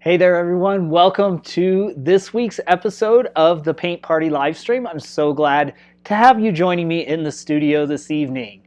Hey there everyone, welcome to this week's episode of the Paint Party Livestream. I'm so glad to have you joining me in the studio this evening.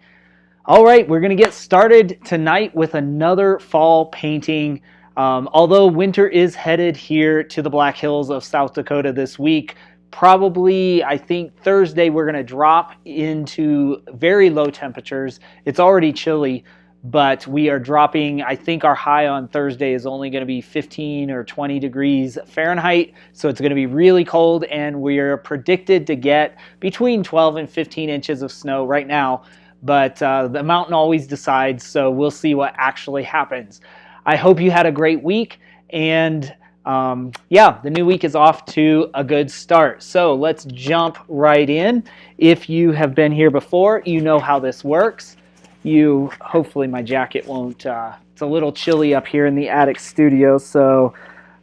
All right, we're going to get started tonight with another fall painting. Although winter is headed here to the Black Hills of South Dakota this week, probably I think Thursday we're going to drop into very low temperatures. It's already chilly, but we are dropping, I think our high on Thursday is only going to be 15 or 20 degrees Fahrenheit. So it's going to be really cold, and we are predicted to get between 12 and 15 inches of snow right now. But the mountain always decides, so we'll see what actually happens. I hope you had a great week, and yeah, the new week is off to a good start. So let's jump right in. If you have been here before, you know how this works. Hopefully my jacket won't, it's a little chilly up here in the attic studio, so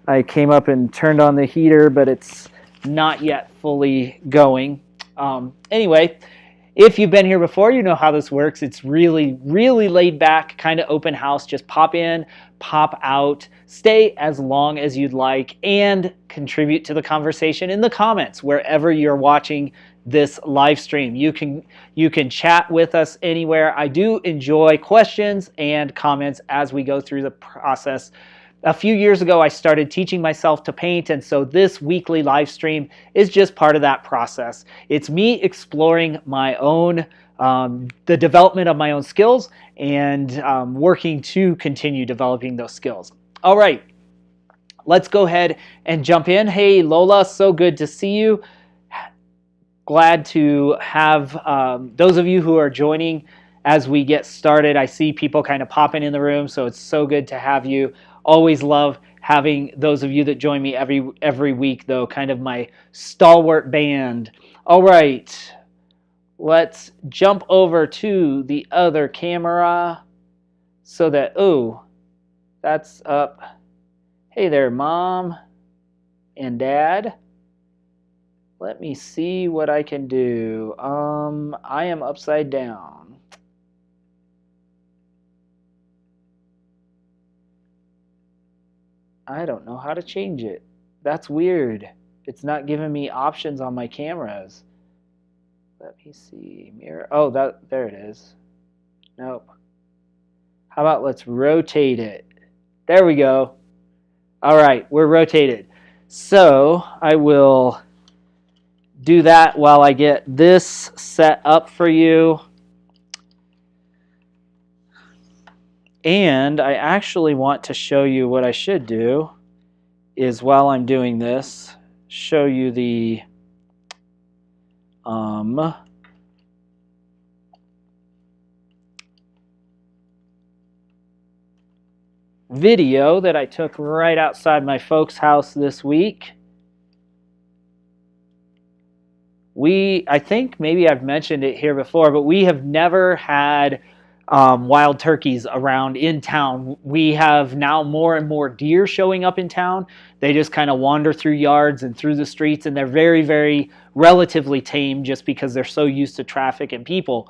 I came up and turned on the heater, but it's not yet fully going. Anyway, if you've been here before, you know how this works. It's really, really laid back, kind of open house. Just pop in, pop out, stay as long as you'd like, and contribute to the conversation in the comments wherever you're watching this live stream. You can chat with us anywhere. I do enjoy questions and comments as we go through the process. A few years ago, I started teaching myself to paint, and so this weekly live stream is just part of that process. It's me exploring my own, the development of my own skills, and working to continue developing those skills. All right, let's go ahead and jump in. Hey, Lola, so good to see you. Glad to have those of you who are joining as we get started. I see people kind of popping in the room, so it's so good to have you. Always love having those of you that join me every week, though, kind of my stalwart band. All right, let's jump over to the other camera so that, oh, that's up. Hey there, Mom and Dad. Let me see what I can do. I am upside down. I don't know how to change it. That's weird. It's not giving me options on my cameras. Let me see. Mirror. Oh, there it is. Nope. How about let's rotate it? There we go. All right, we're rotated. So I will do that while I get this set up for you. And I actually want to show you what I should do is, while I'm doing this, show you the video that I took right outside my folks' house this week. I think maybe I've mentioned it here before, but we have never had wild turkeys around in town. We have now more and more deer showing up in town. They just kind of wander through yards and through the streets, and they're very, very relatively tame just because they're so used to traffic and people.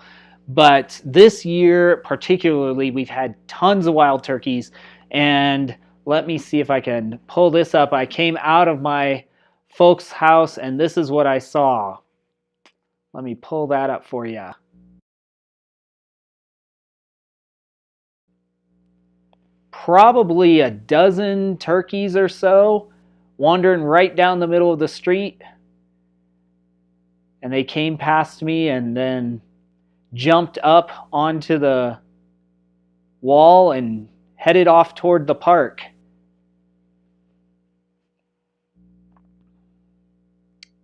But this year particularly, we've had tons of wild turkeys, and let me see if I can pull this up. I came out of my folks' house, and this is what I saw. Let me pull that up for you. Probably a dozen turkeys or so wandering right down the middle of the street. And they came past me and then jumped up onto the wall and headed off toward the park.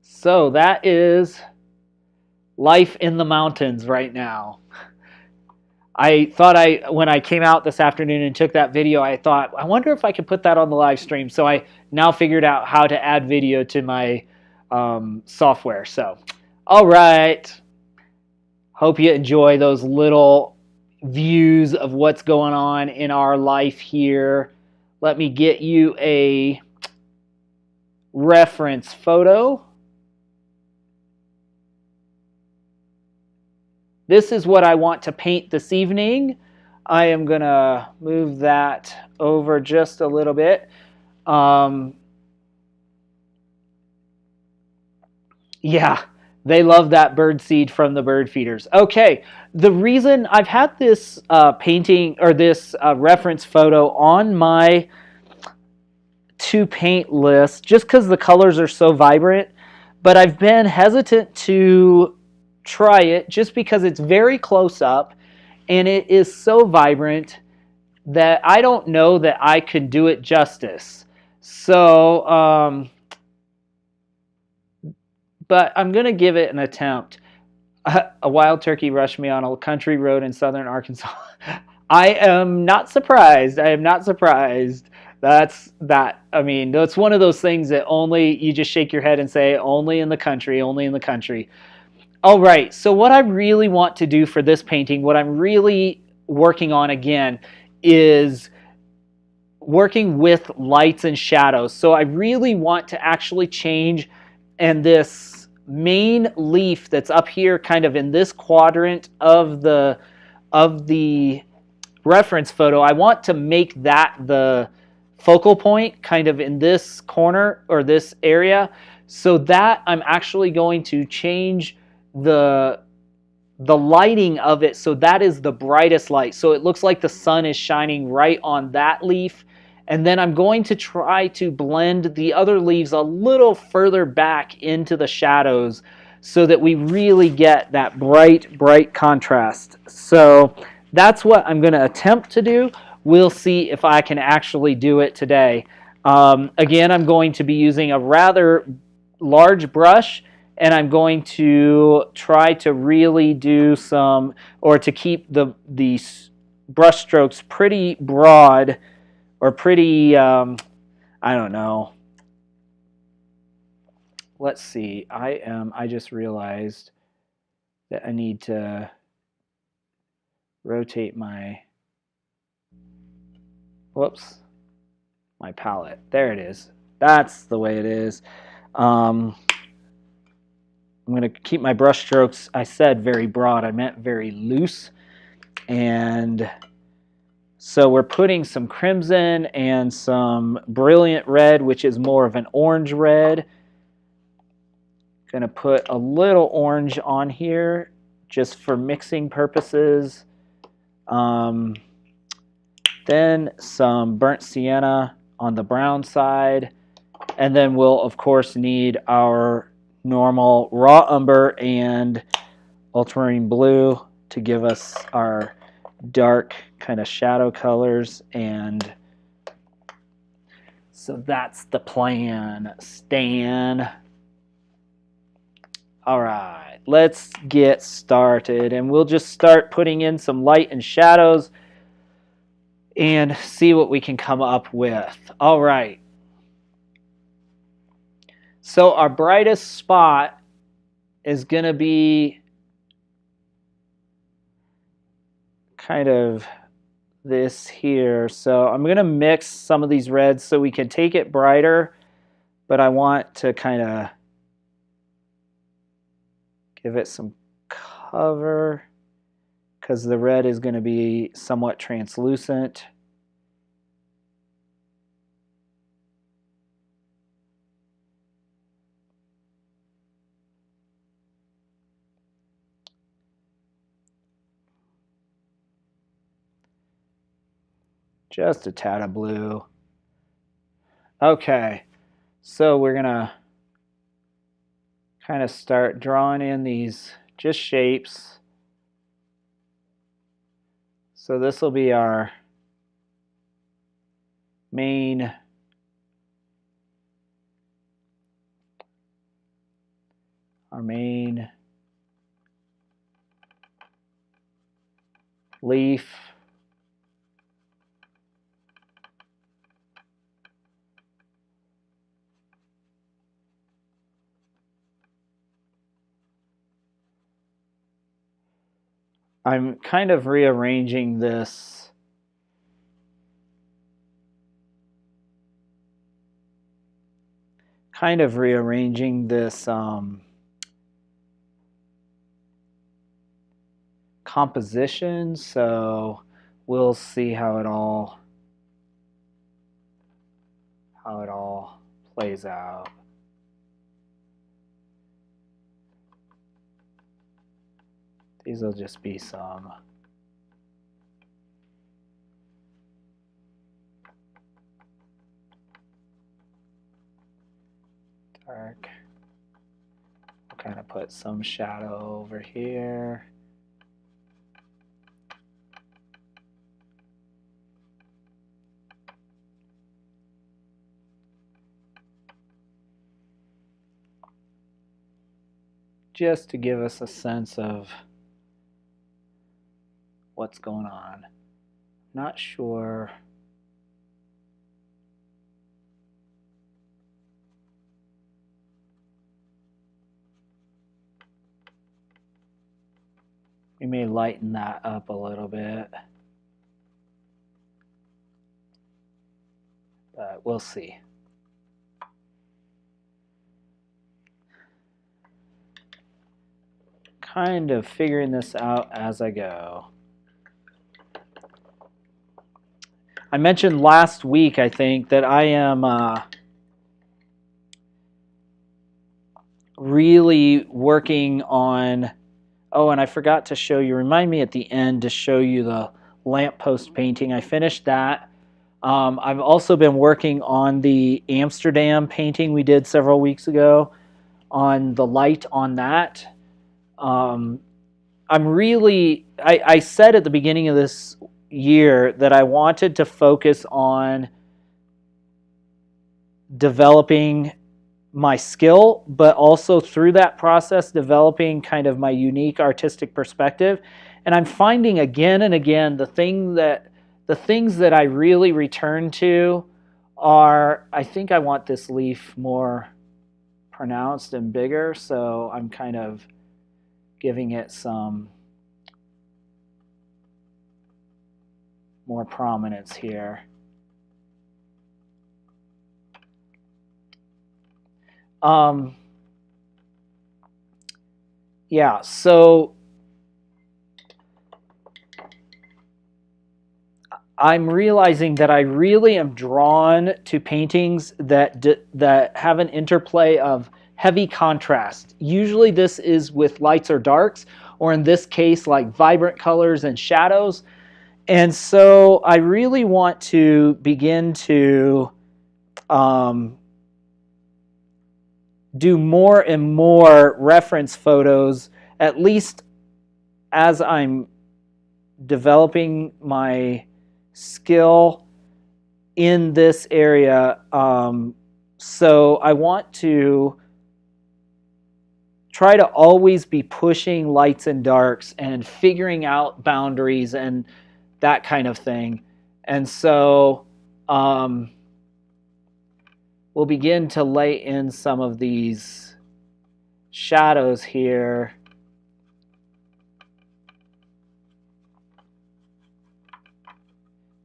So that is life in the mountains right now. I thought when I came out this afternoon and took that video, I thought, I wonder if I could put that on the live stream. So I now figured out how to add video to my software. So, all right. Hope you enjoy those little views of what's going on in our life here. Let me get you a reference photo. This is what I want to paint this evening. I am going to move that over just a little bit. Yeah, they love that bird seed from the bird feeders. Okay, the reason I've had this painting or this reference photo on my to paint list just because the colors are so vibrant, but I've been hesitant to try it just because it's very close up and it is so vibrant that I don't know that I could do it justice. So, but I'm going to give it an attempt. A wild turkey rushed me on a country road in southern Arkansas. I am not surprised. I am not surprised. I mean, that's one of those things that only you just shake your head and say, only in the country, only in the country. All right, so what I really want to do for this painting, what I'm really working on again, is working with lights and shadows. So I really want to actually change, and this main leaf that's up here kind of in this quadrant of the reference photo, I want to make that the focal point kind of in this corner or this area, so that I'm actually going to change the lighting of it so that is the brightest light. So it looks like the sun is shining right on that leaf. And then I'm going to try to blend the other leaves a little further back into the shadows so that we really get that bright, bright contrast. So that's what I'm going to attempt to do. We'll see if I can actually do it today. Again, I'm going to be using a rather large brush, and I'm going to try to really do some, or to keep the brush strokes pretty broad, or pretty, I don't know. Let's see. I just realized that I need to rotate my, whoops, my palette. There it is. That's the way it is. I'm going to keep my brush strokes, I said very broad, I meant very loose. And so we're putting some crimson and some brilliant red, which is more of an orange red. Going to put a little orange on here just for mixing purposes. Then some burnt sienna on the brown side. And then we'll, of course, need our normal raw umber and ultramarine blue to give us our dark kind of shadow colors. And so that's the plan, Stan. All right, let's get started, and we'll just start putting in some light and shadows and see what we can come up with. All right. So our brightest spot is going to be kind of this here. So I'm going to mix some of these reds so we can take it brighter, but I want to kind of give it some cover because the red is going to be somewhat translucent. Just a tad of blue. Okay, so we're going to kind of start drawing in these just shapes. So this will be our main leaf. I'm kind of rearranging this composition, so we'll see how how it all plays out. These will just be some dark. I'll kind of put some shadow over here. Just to give us a sense of what's going on. Not sure. We may lighten that up a little bit, but we'll see. Kind of figuring this out as I go. I mentioned last week, I think, that I am really working on, oh, and I forgot to show you, remind me at the end to show you the lamppost painting. I finished that. I've also been working on the Amsterdam painting we did several weeks ago, on the light on that. I said at the beginning of this year that I wanted to focus on developing my skill, but also through that process developing kind of my unique artistic perspective. And I'm finding again and again the things that I really return to are, I think I want this leaf more pronounced and bigger, so I'm kind of giving it some more prominence here. Yeah, so I'm realizing that I really am drawn to paintings that have an interplay of heavy contrast. Usually this is with lights or darks, or in this case, like vibrant colors and shadows. And so I really want to begin to do more and more reference photos, at least as I'm developing my skill in this area. So I want to try to always be pushing lights and darks and figuring out boundaries and that kind of thing. And so we'll begin to lay in some of these shadows here.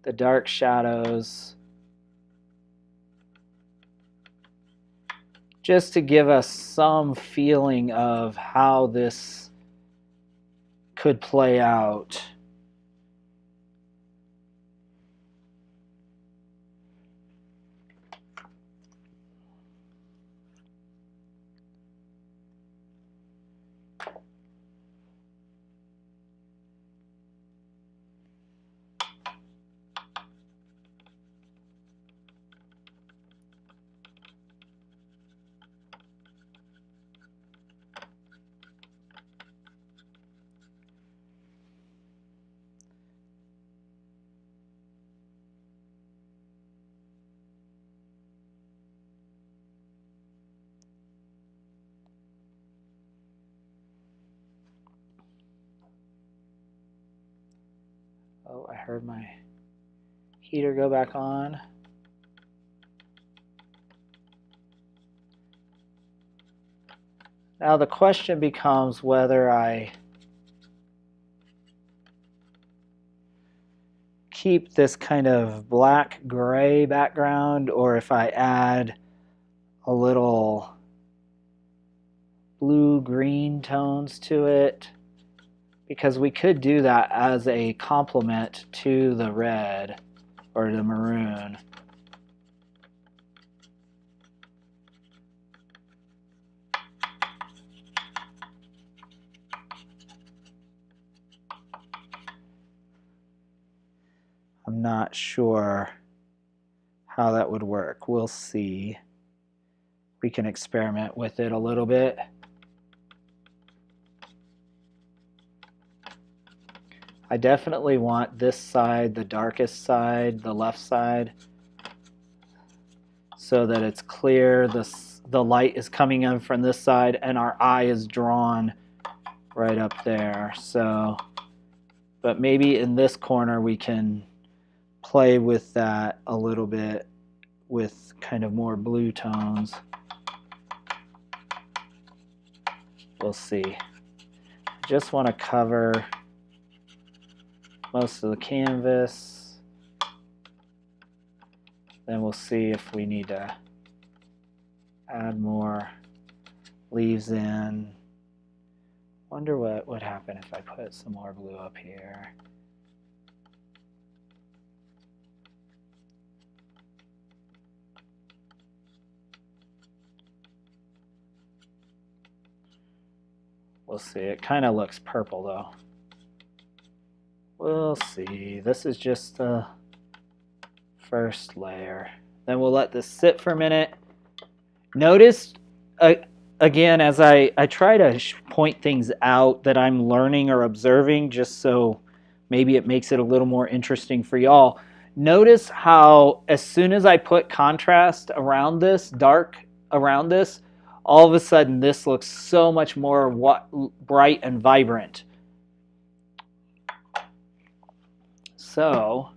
The dark shadows. Just to give us some feeling of how this could play out. Oh, I heard my heater go back on. Now the question becomes whether I keep this kind of black-gray background or if I add a little blue-green tones to it, because we could do that as a complement to the red or the maroon. I'm not sure how that would work. We'll see. We can experiment with it a little bit. I definitely want this side, the darkest side, the left side, so that it's clear the light is coming in from this side and our eye is drawn right up there. So, but maybe in this corner we can play with that a little bit with kind of more blue tones. We'll see. I just want to cover most of the canvas. Then we'll see if we need to add more leaves in. Wonder what would happen if I put some more blue up here. We'll see. It kind of looks purple though. We'll see. This is just the first layer. Then we'll let this sit for a minute. Notice, again, as I try to point things out that I'm learning or observing, just so maybe it makes it a little more interesting for y'all. Notice how as soon as I put contrast around this, dark around this, all of a sudden this looks so much more bright and vibrant. So,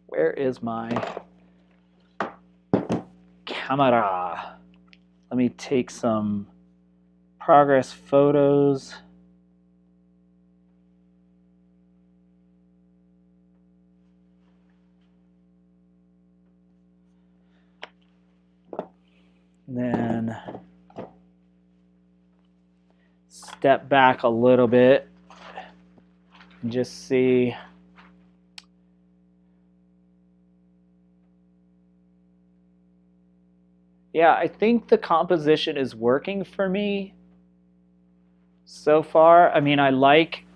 where is my camera? Let me take some progress photos. And then step back a little bit and just see. Yeah, I think the composition is working for me so far. I mean, I like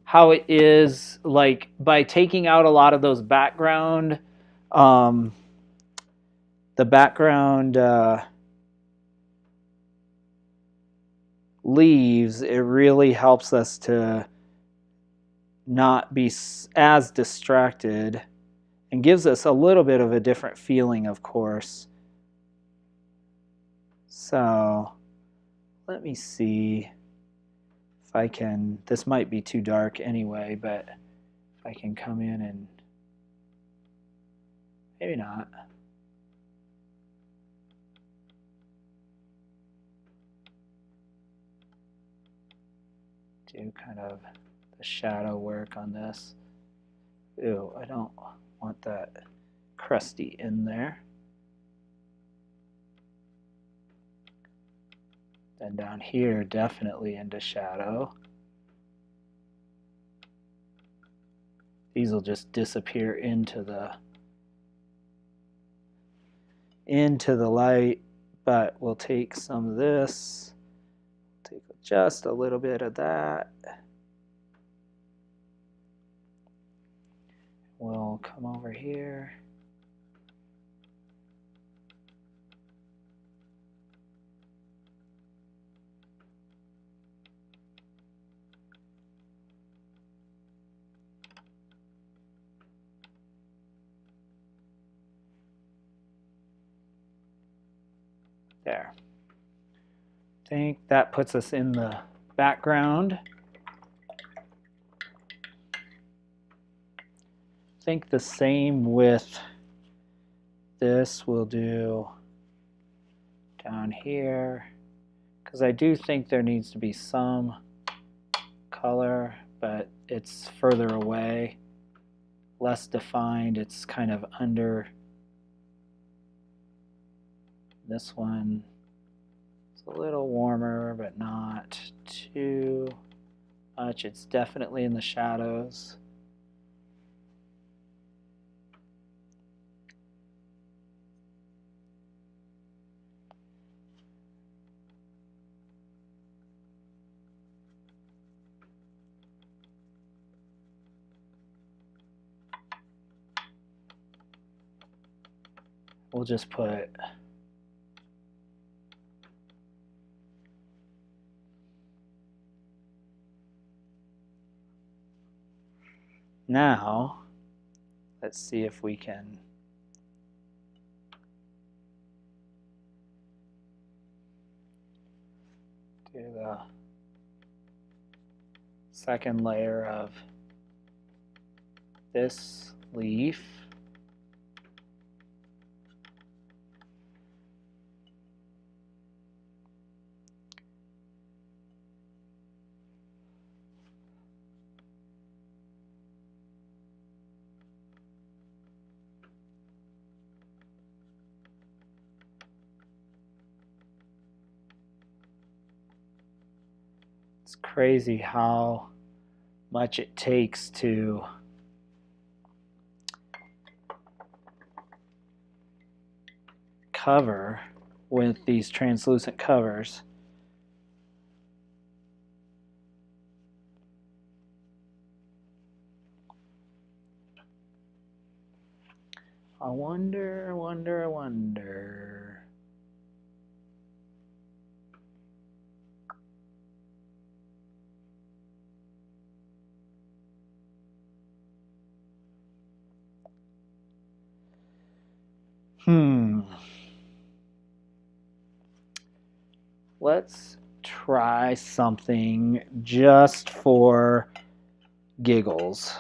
how it is, like, by taking out a lot of those background, the background leaves, it really helps us to not be as distracted and gives us a little bit of a different feeling, of course. So let me see if I can, this might be too dark anyway, but if I can come in and, maybe not. Do kind of the shadow work on this. Ew, I don't want that crusty in there. Then down here, definitely into shadow. These will just disappear into the light, but we'll take some of this, take just a little bit of that. We'll come over here. There. I think that puts us in the background. I think the same with this we'll do down here, because I do think there needs to be some color, but it's further away, less defined. It's kind of under. This one is a little warmer, but not too much. It's definitely in the shadows. we'll just put now. Let's see if we can do the second layer of this leaf. It's crazy how much it takes to cover with these translucent covers. I wonder. Let's try something just for giggles.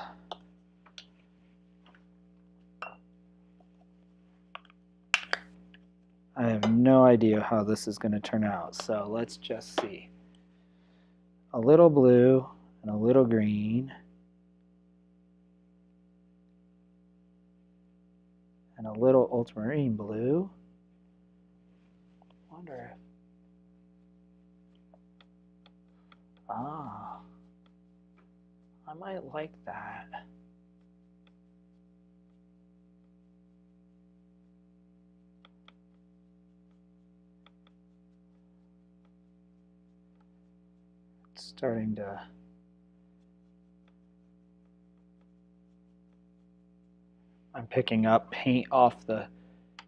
I have no idea how this is going to turn out, so let's just see. A little blue and a little green. And a little ultramarine blue. Wonder if... I might like that. It's starting to... I'm picking up paint off the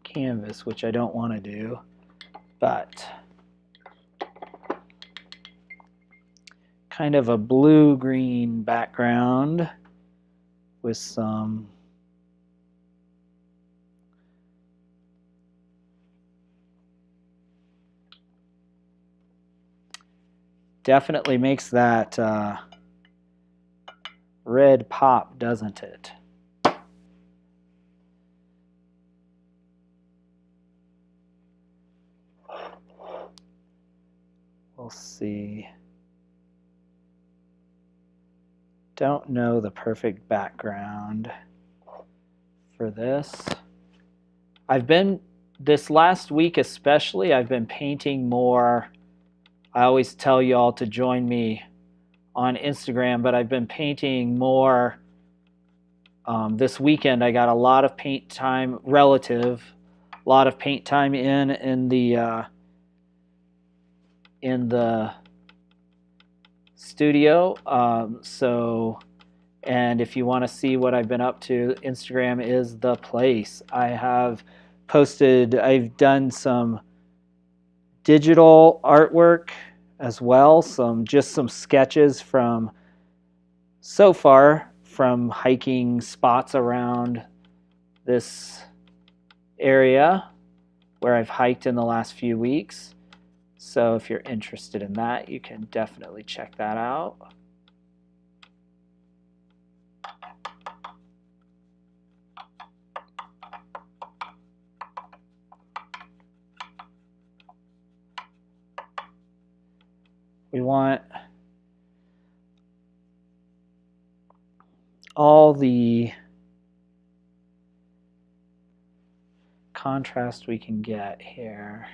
canvas, which I don't want to do, but kind of a blue-green background with some definitely makes that red pop, doesn't it? We'll see. Don't know the perfect background for this. This last week especially, I've been painting more. I always tell you all to join me on Instagram, but I've been painting more. This weekend I got a lot of paint time, a lot of paint time in the studio. And if you want to see what I've been up to, Instagram is the place. I've done some digital artwork as well, just some sketches from hiking spots around this area where I've hiked in the last few weeks. So if you're interested in that, you can definitely check that out. We want all the contrast we can get here.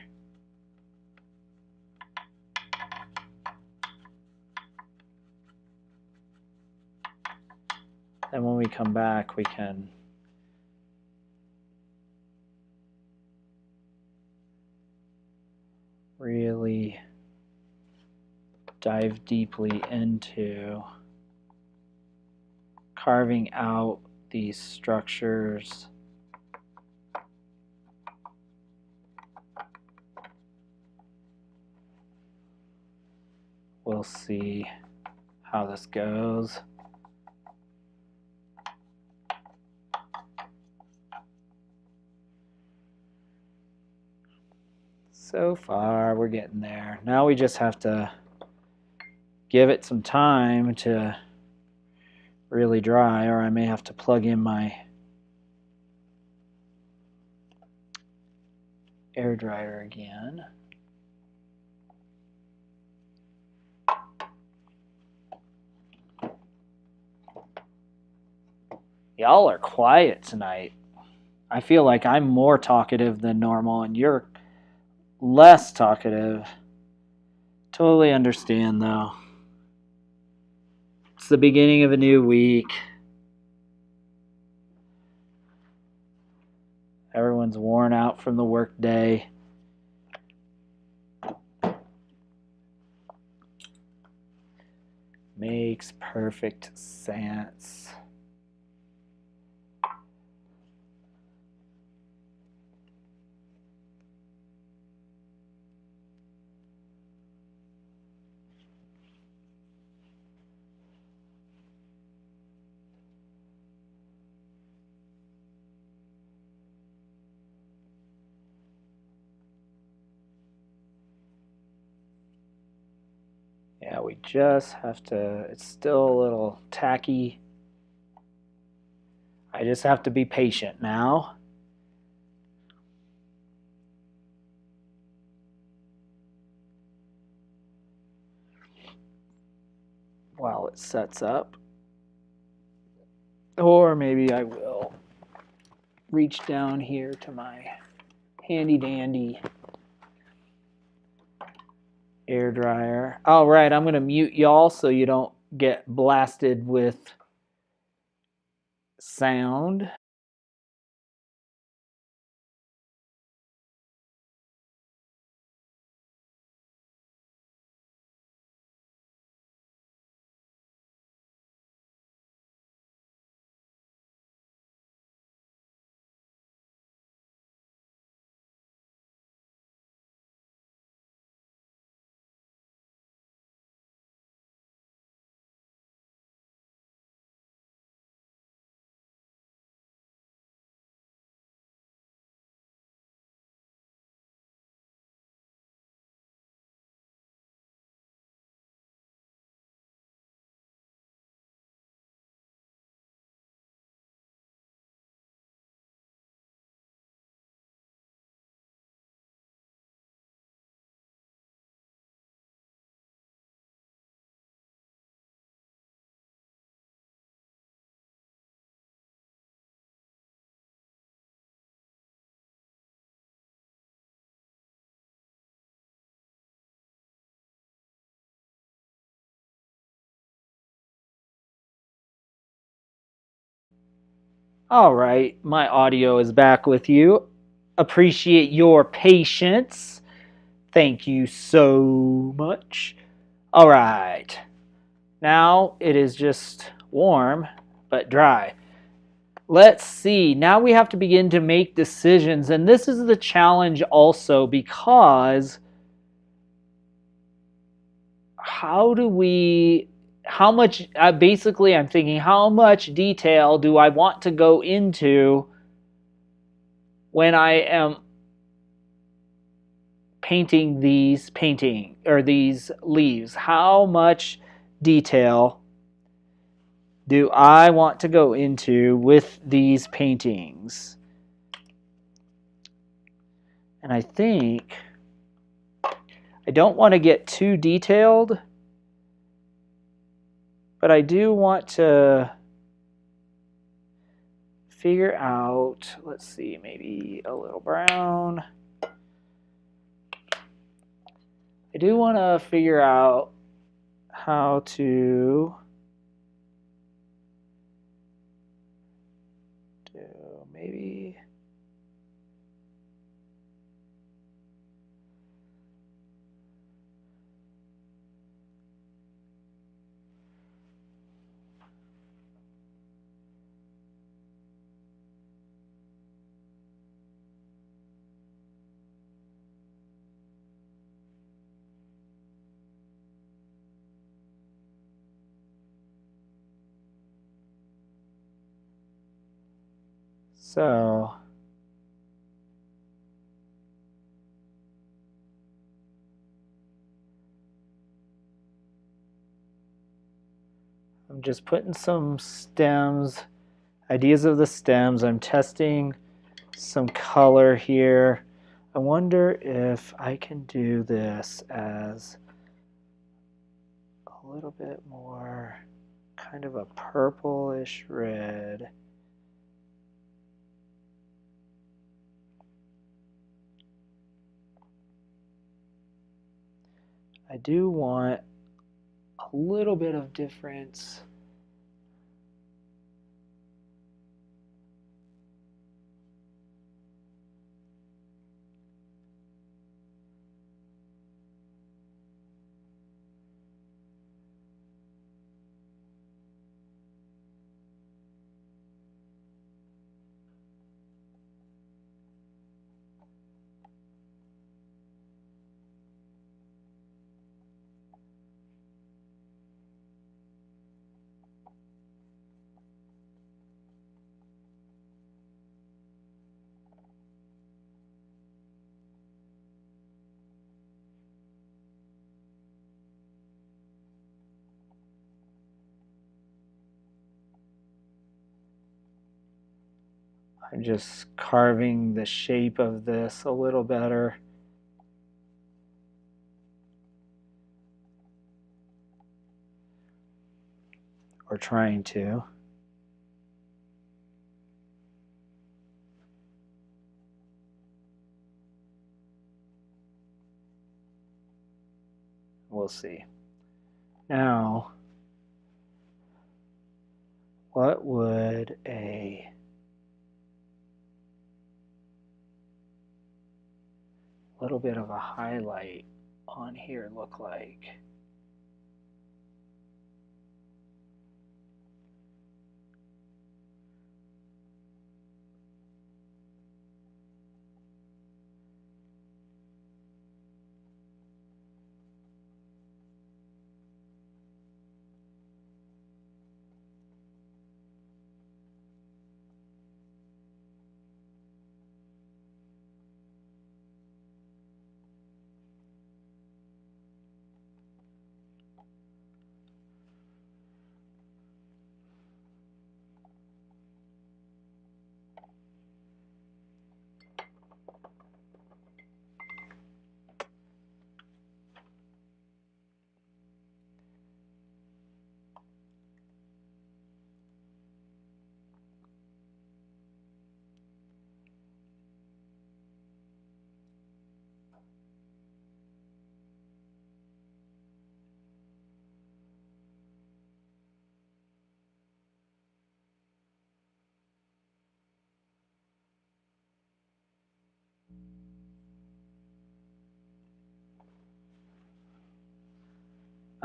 And when we come back, we can really dive deeply into carving out these structures we'll see how this goes. So far, we're getting there. Now we just have to give it some time to really dry, or I may have to plug in my air dryer again. Y'all are quiet tonight. I feel like I'm more talkative than normal and you're less talkative. Totally understand though. It's the beginning of a new week. Everyone's worn out from the work day. Makes perfect sense. Yeah, we just have to, it's still a little tacky. I just have to be patient now. While it sets up. Or maybe I will reach down here to my handy dandy air dryer. All right, I'm going to mute y'all so you don't get blasted with sound. All right, my audio is back with you. Appreciate your patience. Thank you so much. All right, now it is just warm but dry. Let's see, now we have to begin to make decisions, and this is the challenge also because basically I'm thinking, how much detail do I want to go into when I am painting these leaves? How much detail do I want to go into with these paintings? And I think I don't want to get too detailed, but I do want to figure out, let's see, maybe a little brown. I do want to figure out how to do maybe So I'm just putting some stems, ideas of the stems. I'm testing some color here. I wonder if I can do this as a little bit more kind of a purplish red. I do want a little bit of difference. I'm just carving the shape of this a little better. Or trying to. We'll see. Now, what would a little bit of a highlight on here look like?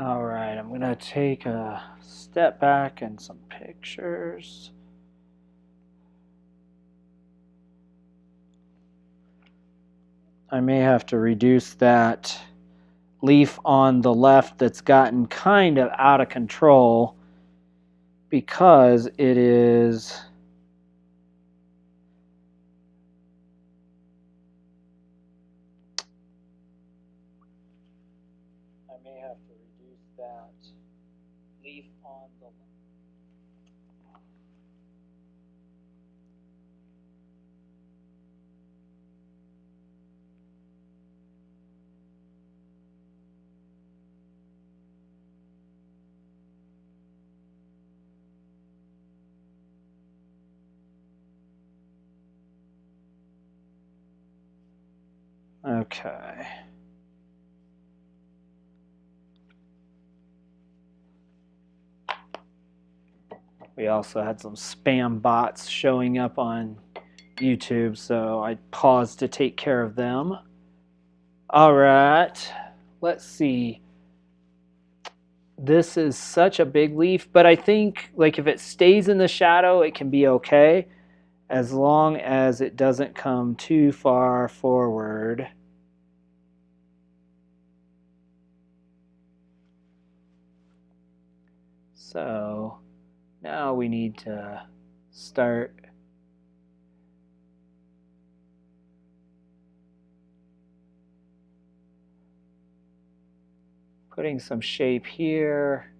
All right, I'm going to take a step back and some pictures. I may have to reduce that leaf on the left that's gotten kind of out of control because it is I may have to reduce that leaf on the left. Okay. We also had some spam bots showing up on YouTube, so I paused to take care of them. All right, let's see. This is such a big leaf, but I think like if it stays in the shadow, it can be okay as long as it doesn't come too far forward. So now we need to start Putting some shape here.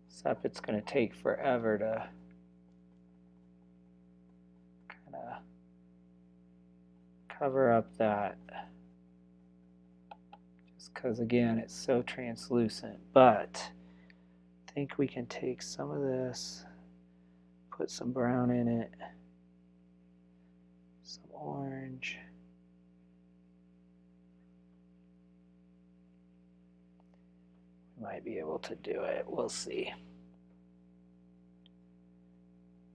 Except it's going to take forever to kind of cover up that. Just because, again, it's so translucent. But I think we can take some of this, put some brown in it, some orange. We might be able to do it. We'll see.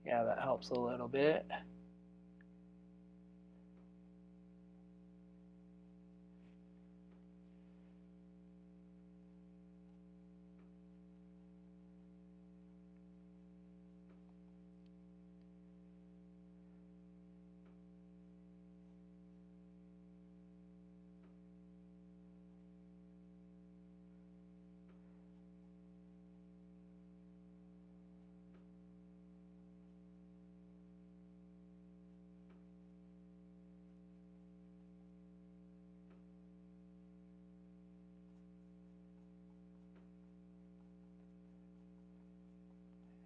Yeah, that helps a little bit.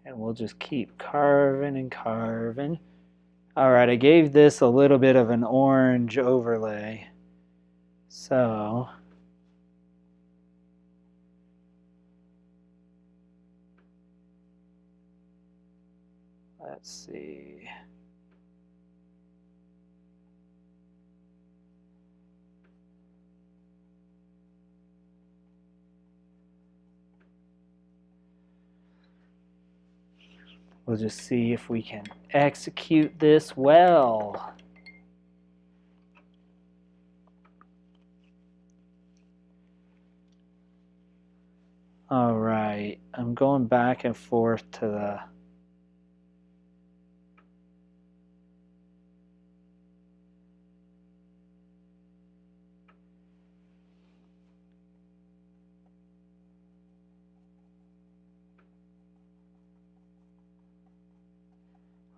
And we'll just keep carving and carving. All right, I gave this a little bit of an orange overlay. So let's see. We'll just see if we can execute this well. All right, I'm going back and forth to the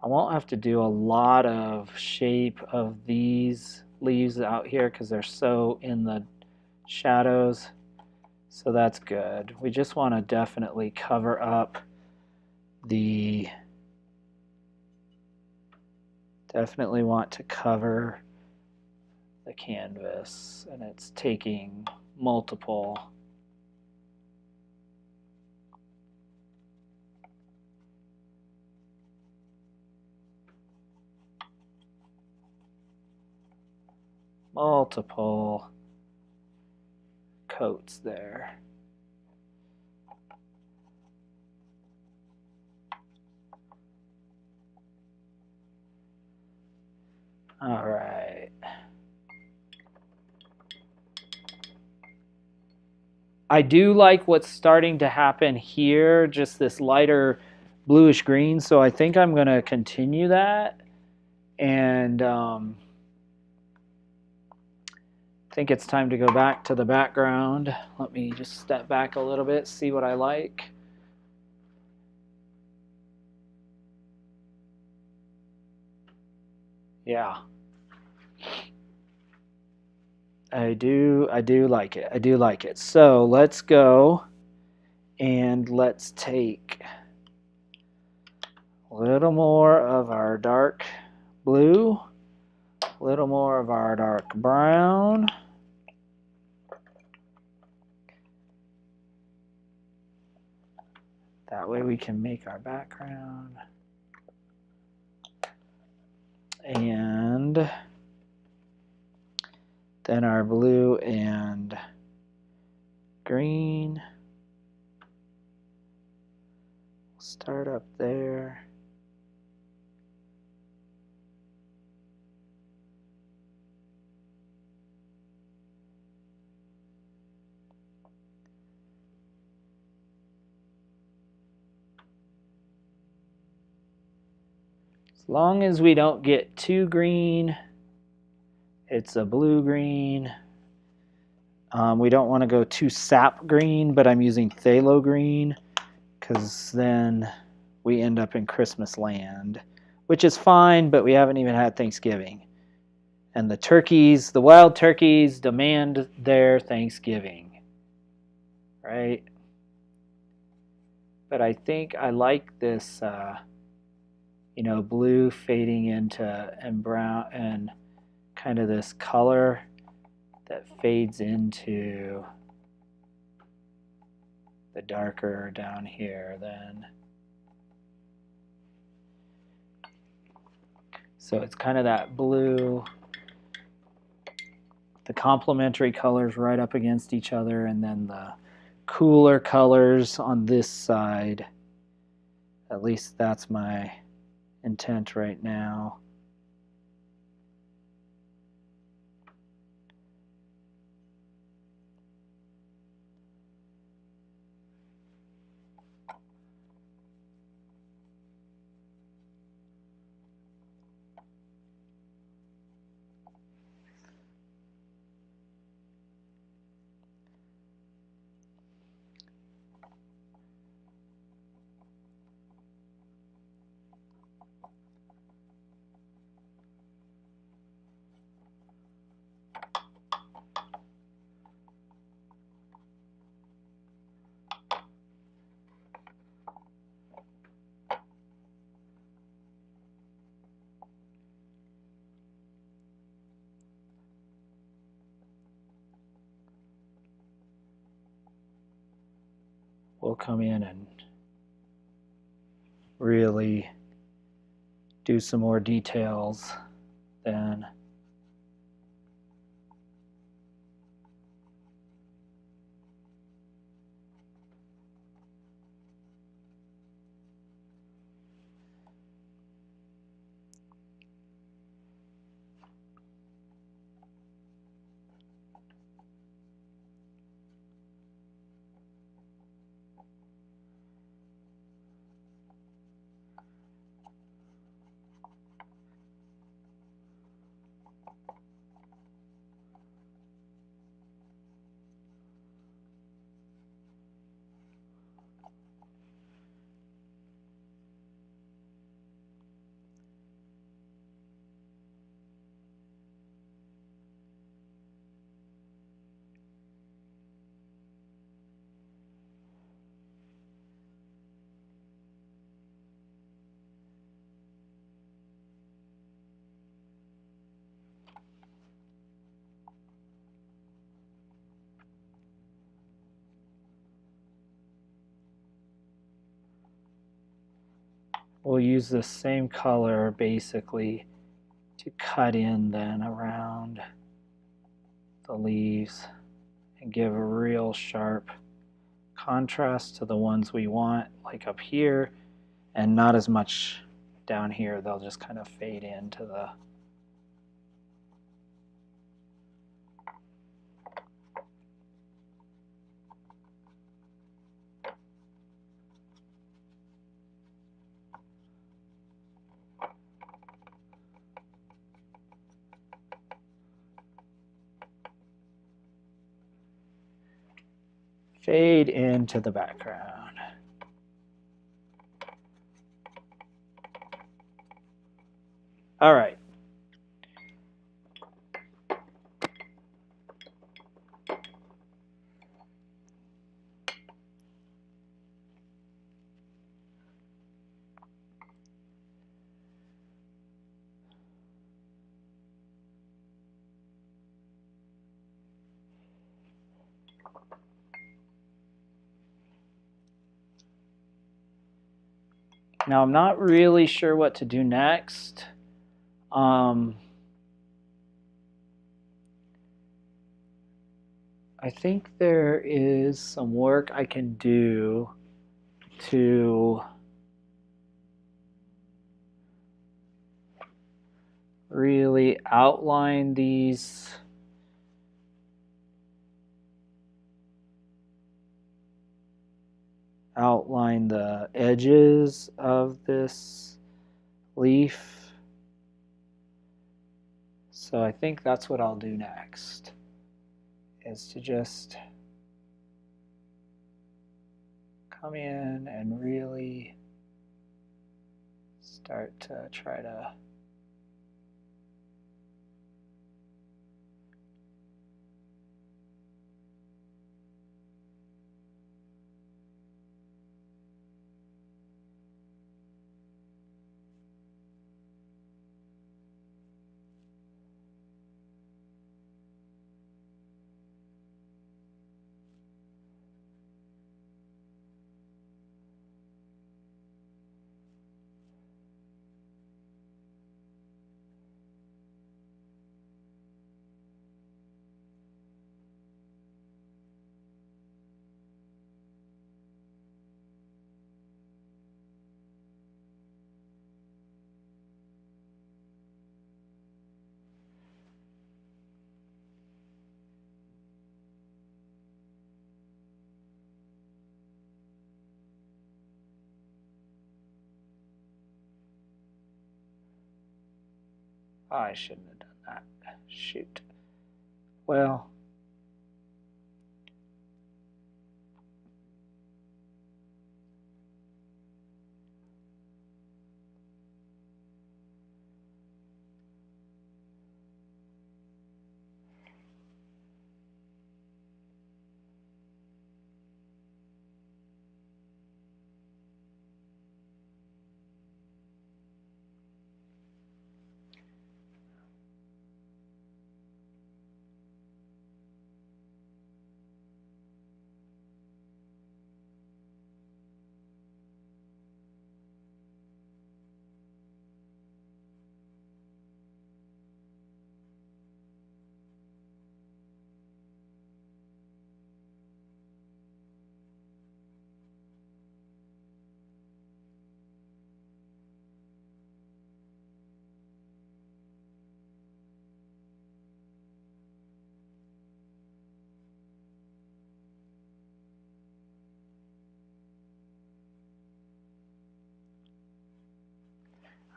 I won't have to do a lot of shape of these leaves out here because they're so in the shadows. So that's good. We just want to definitely cover up the, definitely want to cover the canvas, and it's taking multiple coats there. All right. I do like what's starting to happen here, just this lighter bluish green, so I think I'm going to continue that. And I think it's time to go back to the background. Let me just step back a little bit, see what I like. Yeah. I do like it. I do like it. So let's go and let's take a little more of our dark blue, a little more of our dark brown. That way we can make our background. And then our blue and green. Start up there. As long as we don't get too green, it's a blue-green. We don't want to go too sap green, but I'm using phthalo green because then we end up in Christmas land, which is fine, but we haven't even had Thanksgiving. And the wild turkeys demand their Thanksgiving, right? But I think I like this, blue fading into and brown and kind of this color that fades into the darker down here then. So it's kind of that blue, the complementary colors right up against each other, and then the cooler colors on this side. At least that's my intent right now. We'll come in and really do some more details then. We'll use the same color basically to cut in then around the leaves and give a real sharp contrast to the ones we want, like up here, and not as much down here. They'll just kind of fade into the fade into the background. All right. Now I'm not really sure what to do next. I think there is some work I can do to really outline these the edges of this leaf. So I think that's what I'll do next, is to just come in and really start to try to Oh, I shouldn't have done that. Shoot. Well,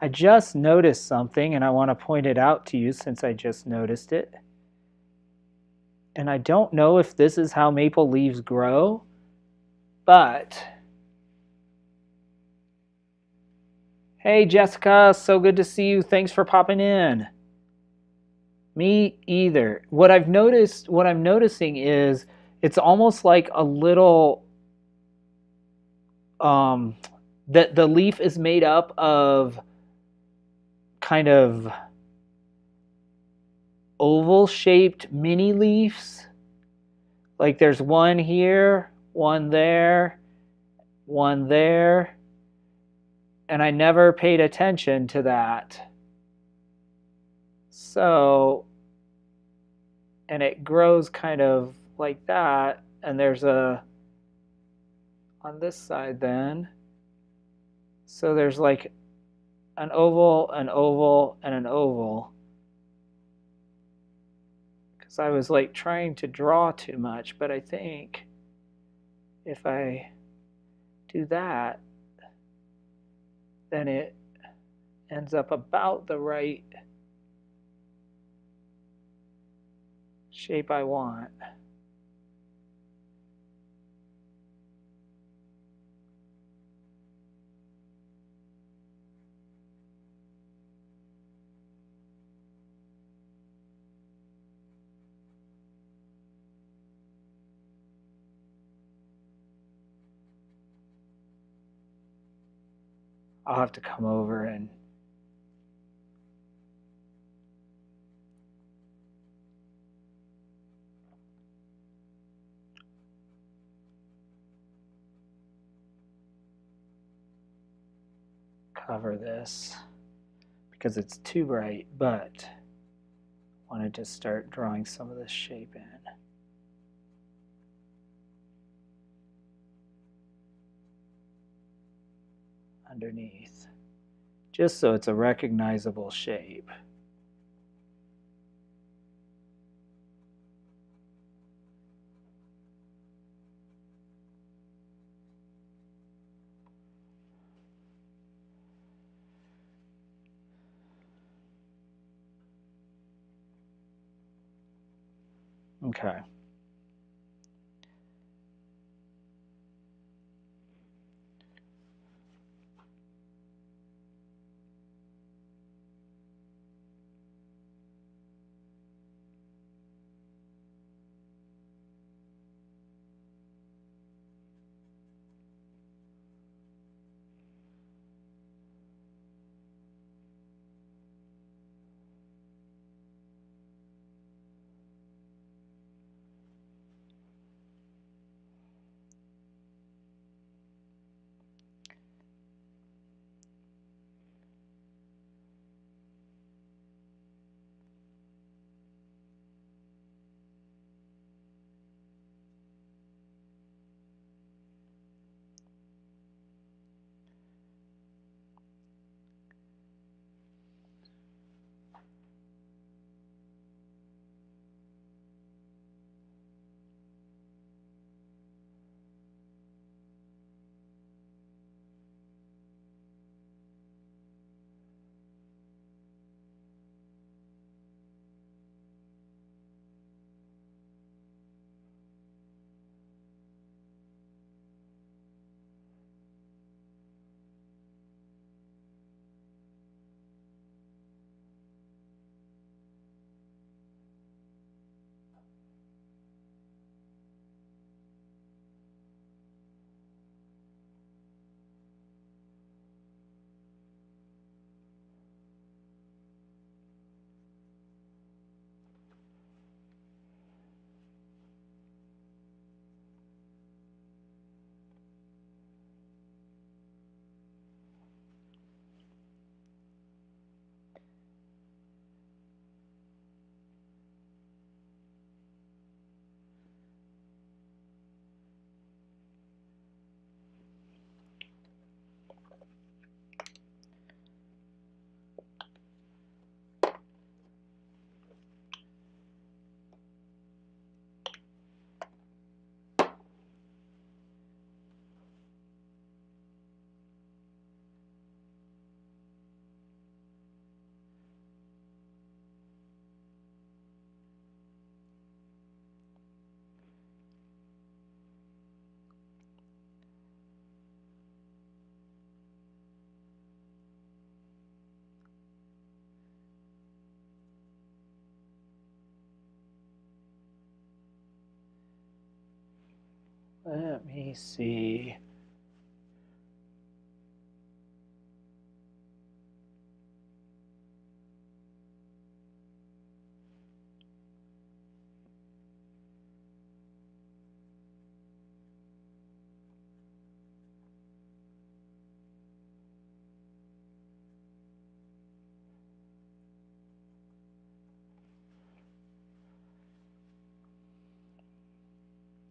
I just noticed something and I want to point it out to you since I just noticed it. And I don't know if this is how maple leaves grow, but hey Jessica, so good to see you. Thanks for popping in. Me either. What I'm noticing is it's almost like a little that the leaf is made up of kind of oval shaped mini leaves. Like there's one here, one there, one there, and I never paid attention to that. So, and it grows kind of like that, and there's a, on this side then, so there's like an oval, an oval, and an oval. Because I was like trying to draw too much, but I think if I do that, then it ends up about the right shape I want. I'll have to come over and cover this because it's too bright, but I wanted to start drawing some of this shape in. Underneath, just so it's a recognizable shape. Okay. Let me see.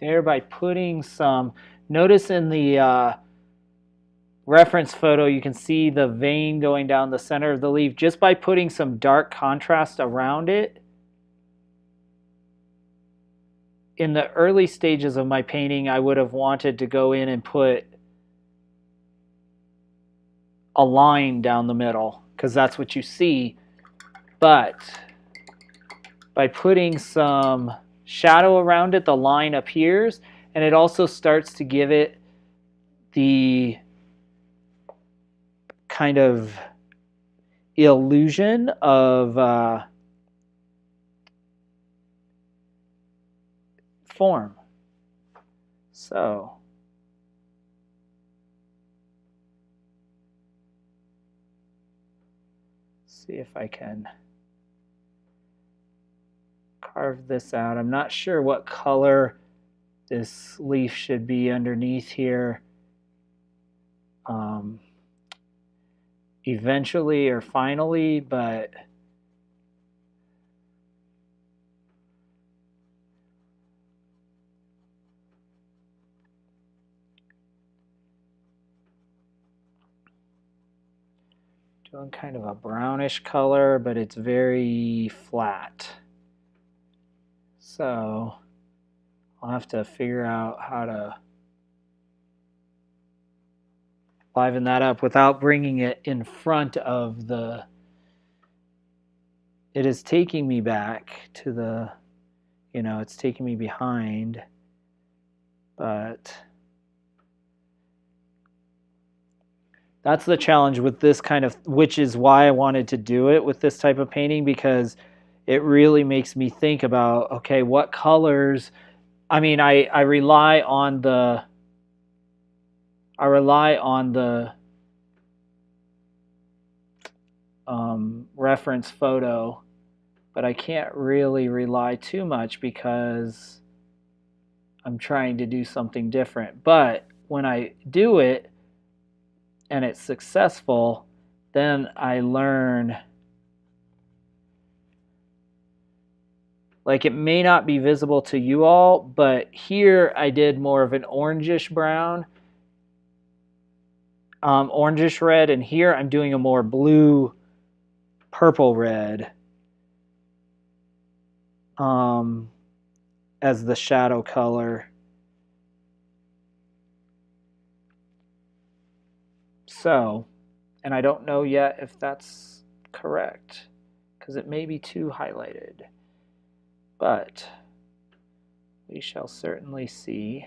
There, by putting some, notice in the reference photo you can see the vein going down the center of the leaf. Just by putting some dark contrast around it, in the early stages of my painting I would have wanted to go in and put a line down the middle because that's what you see, but by putting some shadow around it, the line appears, and it also starts to give it the kind of illusion of form. So see if I can carve this out. I'm not sure what color this leaf should be underneath here. Eventually or finally, but doing kind of a brownish color, but it's very flat. So I'll have to figure out how to liven that up without bringing it in front of the... It is taking me back to the, it's taking me behind, but that's the challenge with this kind of, which is why I wanted to do it with this type of painting, because it really makes me think about, okay, what colors... I mean, I rely on the reference photo, but I can't really rely too much because I'm trying to do something different. But when I do it and it's successful, then I learn, like, it may not be visible to you all, but here I did more of an orangish brown, orangish red, and here I'm doing a more blue purple red as the shadow color. So, and I don't know yet if that's correct because it may be too highlighted, but we shall certainly see.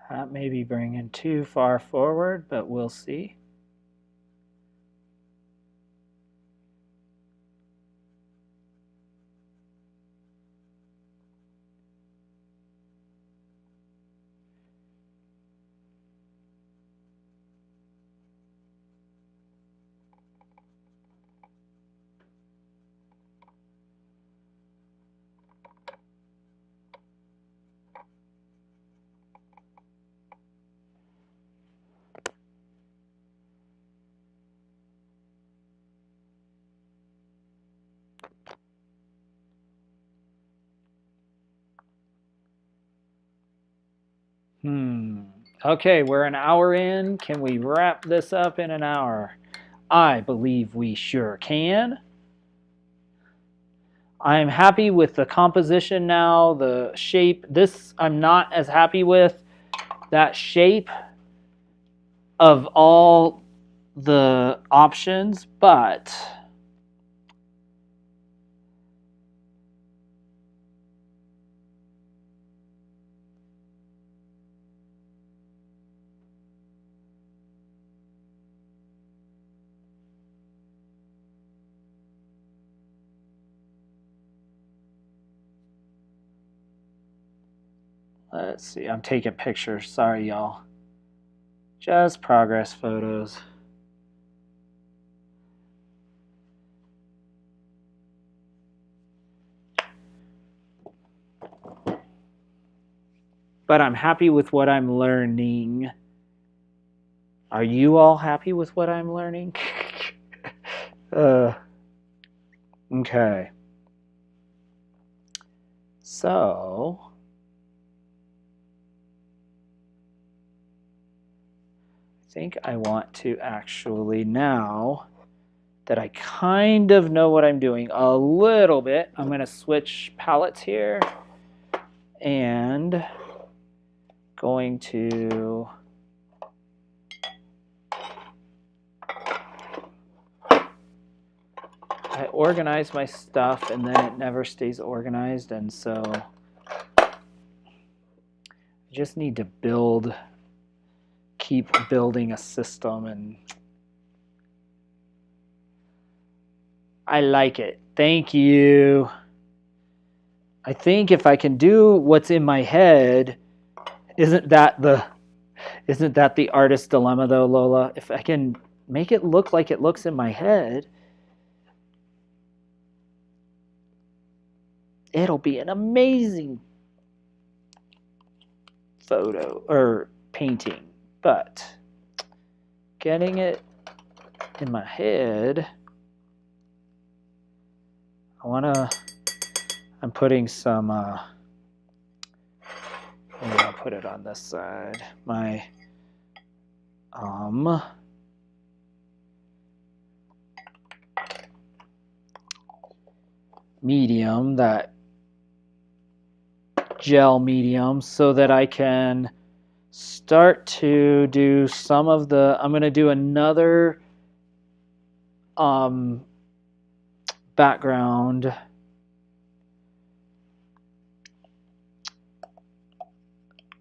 That may be bringing too far forward, but we'll see. Okay, we're an hour in. Can we wrap this up in an hour? I believe we sure can. I'm happy with the composition now, the shape. This I'm not as happy with. That shape of all the options, but let's see. I'm taking pictures. Sorry, y'all. Just progress photos. But I'm happy with what I'm learning. Are you all happy with what I'm learning? Okay. So, I think I want to actually, now that I kind of know what I'm doing a little bit, I'm going to switch palettes here and going to I organize my stuff and then it never stays organized, and so I just need to keep building a system, and I like it. Thank you. I think if I can do what's in my head, isn't that the artist's dilemma though, Lola? If I can make it look like it looks in my head, it'll be an amazing photo or painting. But getting it in my head, I'm putting some, maybe I'll put it on this side. My, medium, that gel medium, so that I can start to do some of the, I'm going to do another background.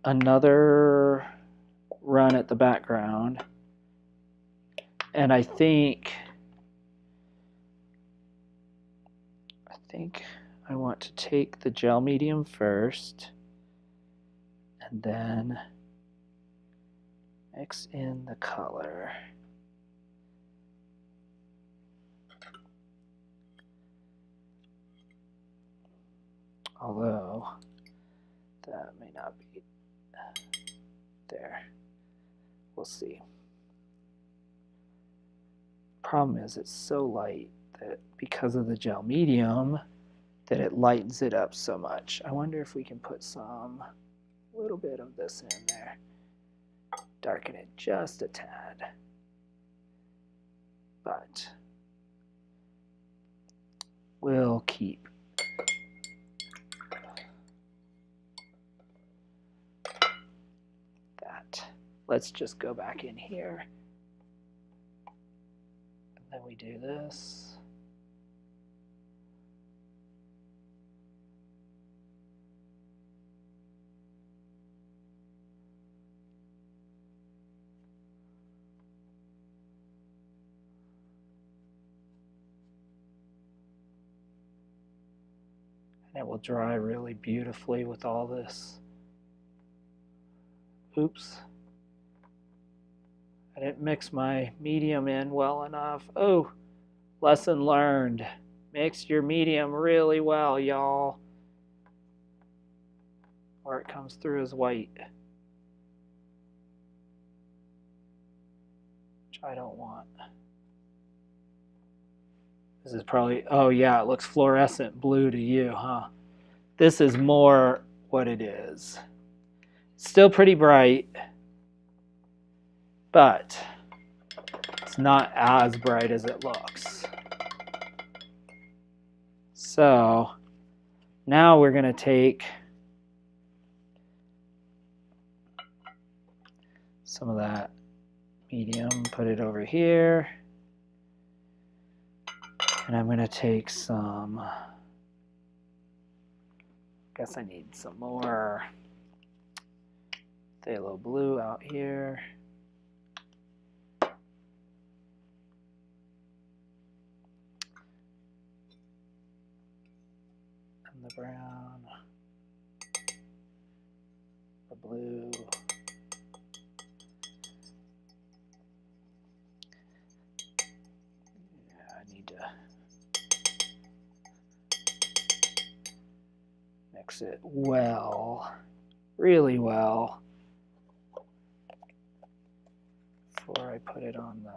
Another run at the background. And I think I want to take the gel medium first and then mix in the color. Although that may not be there. We'll see. Problem is it's so light that because of the gel medium that it lightens it up so much. I wonder if we can put some little bit of this in there. Darken it just a tad. But we'll keep that. Let's just go back in here. And then we do this. It will dry really beautifully with all this. Oops. I didn't mix my medium in well enough. Oh, lesson learned. Mix your medium really well, y'all, or it comes through as white, which I don't want. This is probably, oh yeah, it looks fluorescent blue to you, huh? This is more what it is. Still pretty bright, but it's not as bright as it looks. So now we're going to take some of that medium, put it over here, and I'm going to take some, I guess I need some more phthalo blue out here. And the brown, the blue. Yeah, I need to mix it well, really well, before I put it on the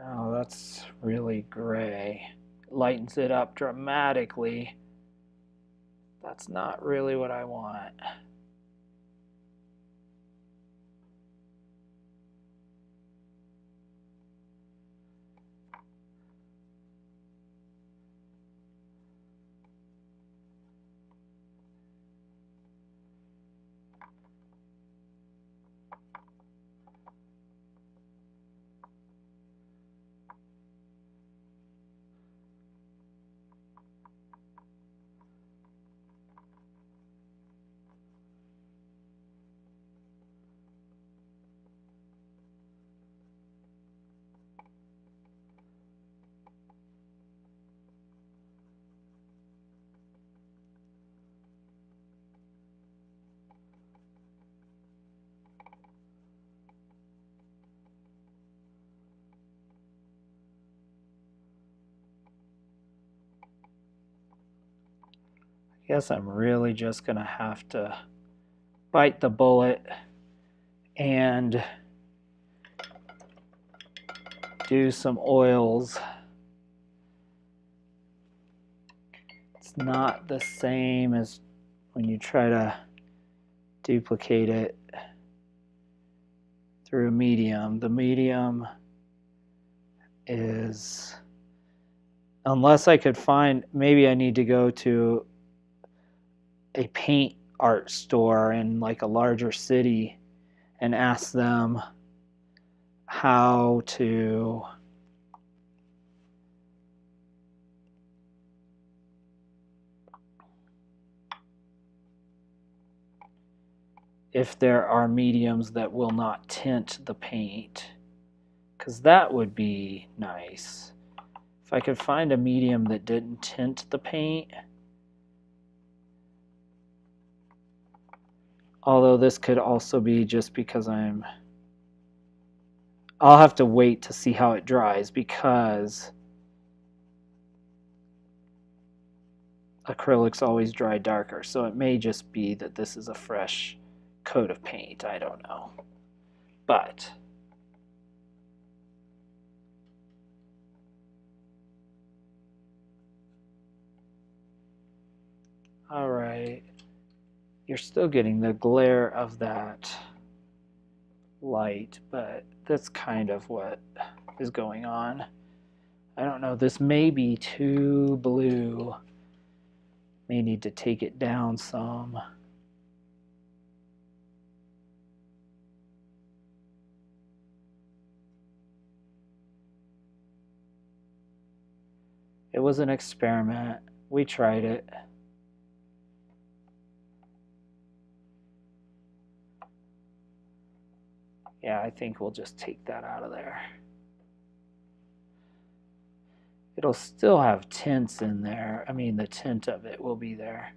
Oh, that's really gray. It lightens it up dramatically. That's not really what I want. I guess I'm really just going to have to bite the bullet and do some oils. It's not the same as when you try to duplicate it through a medium. The medium is, unless I could find, maybe I need to go to a paint art store in like a larger city and ask them how to if there are mediums that will not tint the paint, because that would be nice. If I could find a medium that didn't tint the paint. Although this could also be just because I'll have to wait to see how it dries, because acrylics always dry darker. So it may just be that this is a fresh coat of paint. I don't know. But all right. You're still getting the glare of that light, but that's kind of what is going on. I don't know, this may be too blue. May need to take it down some. It was an experiment. We tried it. Yeah, I think we'll just take that out of there. It'll still have tints in there. I mean, the tint of it will be there.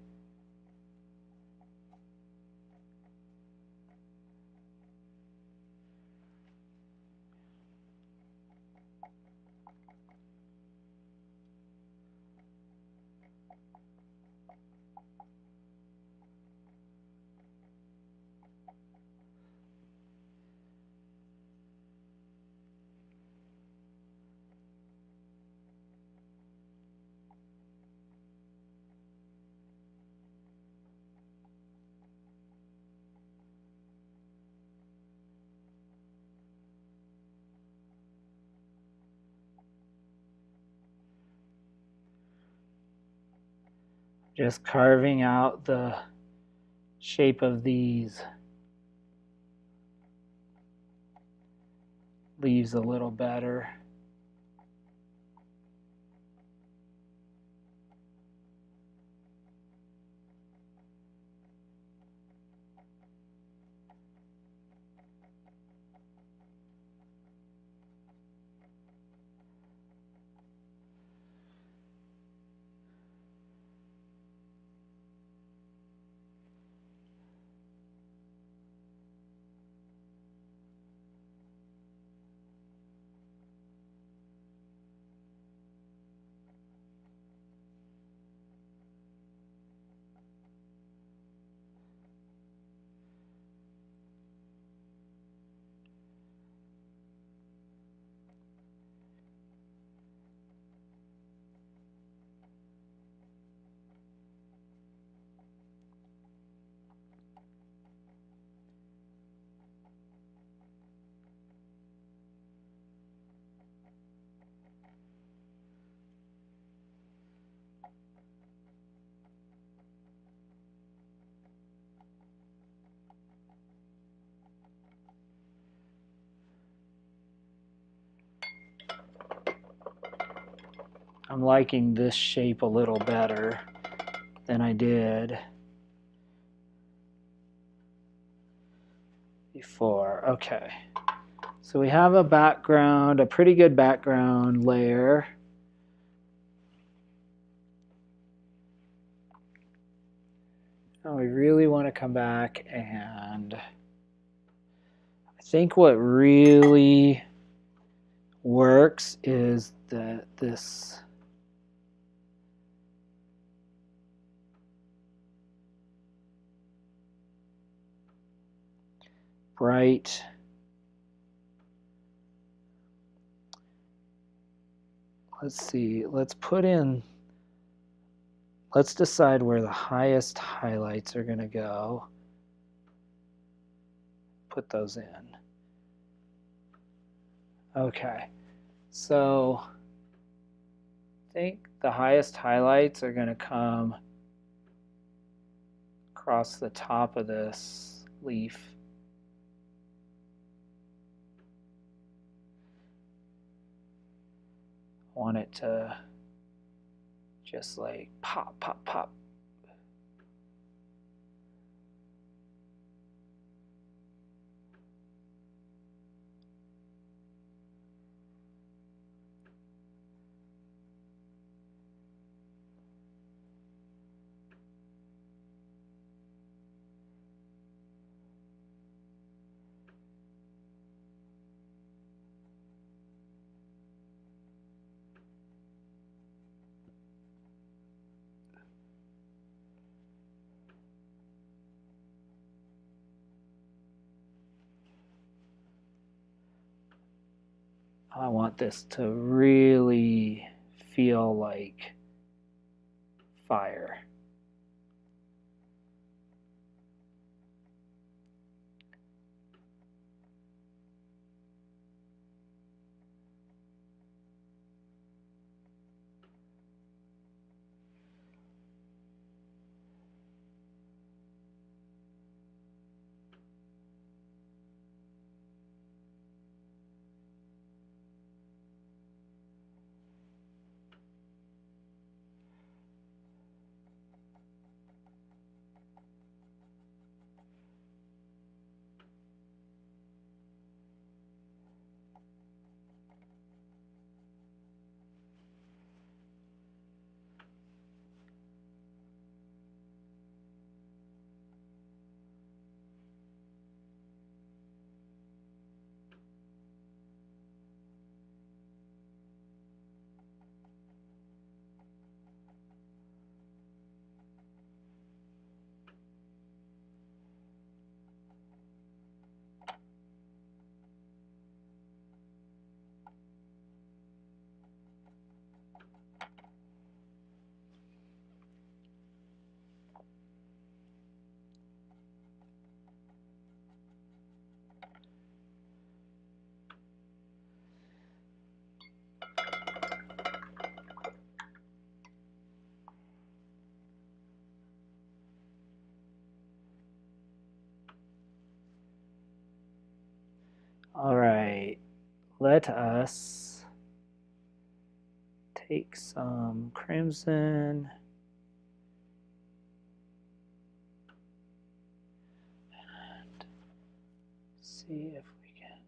Just carving out the shape of these leaves a little better. I'm liking this shape a little better than I did before. Okay, so we have a background, a pretty good background layer. Now we really want to come back, and I think what really works is that this bright let's see, let's decide where the highest highlights are going to go. Put those in. Okay, so I think the highest highlights are going to come across the top of this leaf. I want it to just like pop, pop, pop. I want this to really feel like fire. All right, let us take some crimson and see if we can.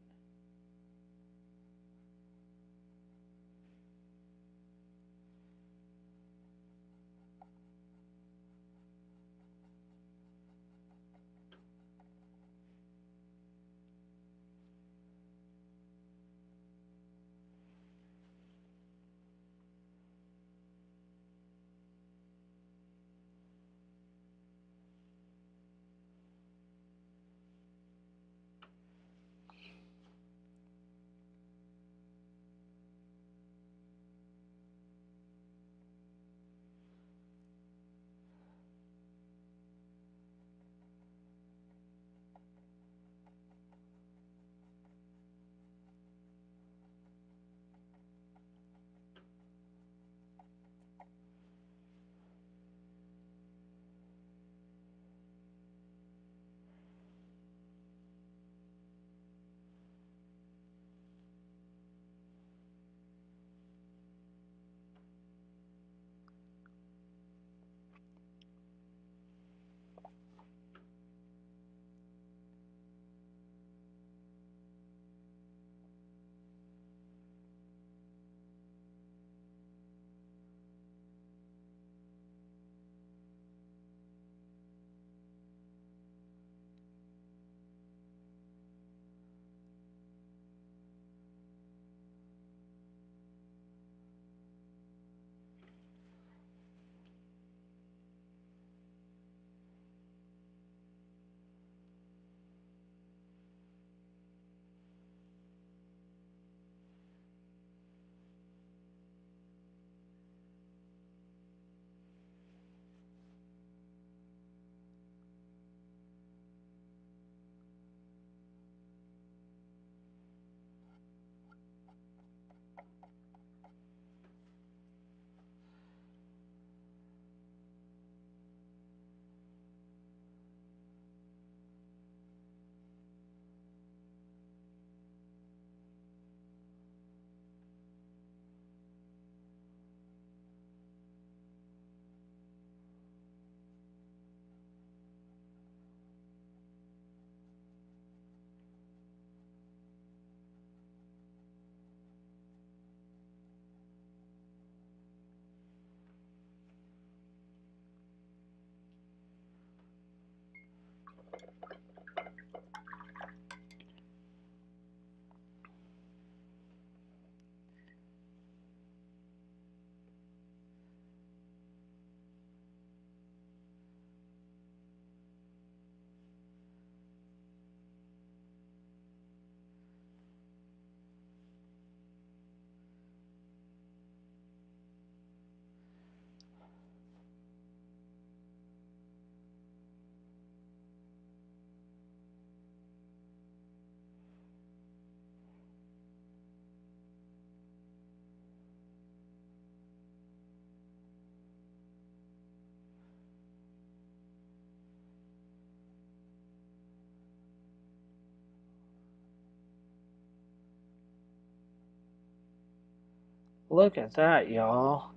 Look at that, y'all.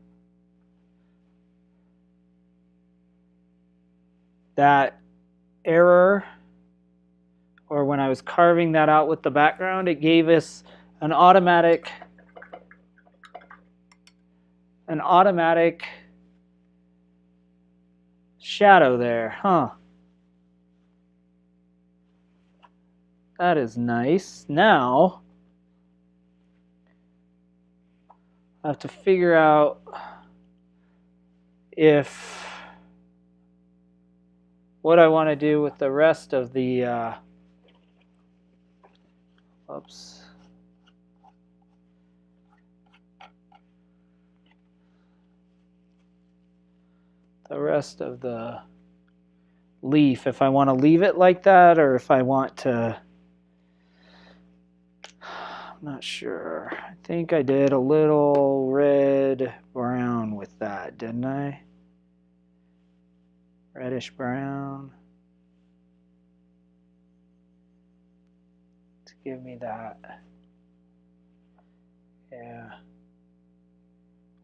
That error, or when I was carving that out with the background, it gave us an automatic shadow there, huh? That is nice. Now I have to figure out if what I want to do with the rest of the oops. The rest of the leaf, if I want to leave it like that or if I want to, I'm not sure. I think I did a little red brown with that, didn't I? Reddish brown. It's give me that. Yeah.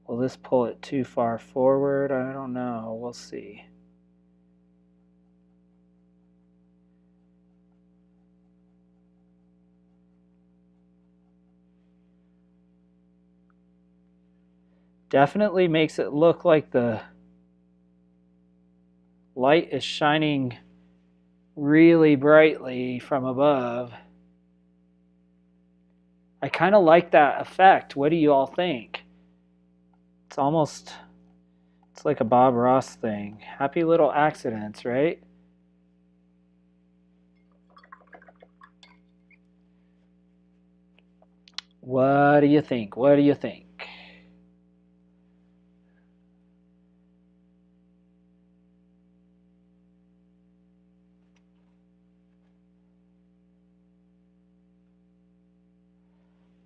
Will this pull it too far forward? I don't know. We'll see. Definitely makes it look like the light is shining really brightly from above. I kind of like that effect. What do you all think? It's like a Bob Ross thing. Happy little accidents, right? What do you think? What do you think?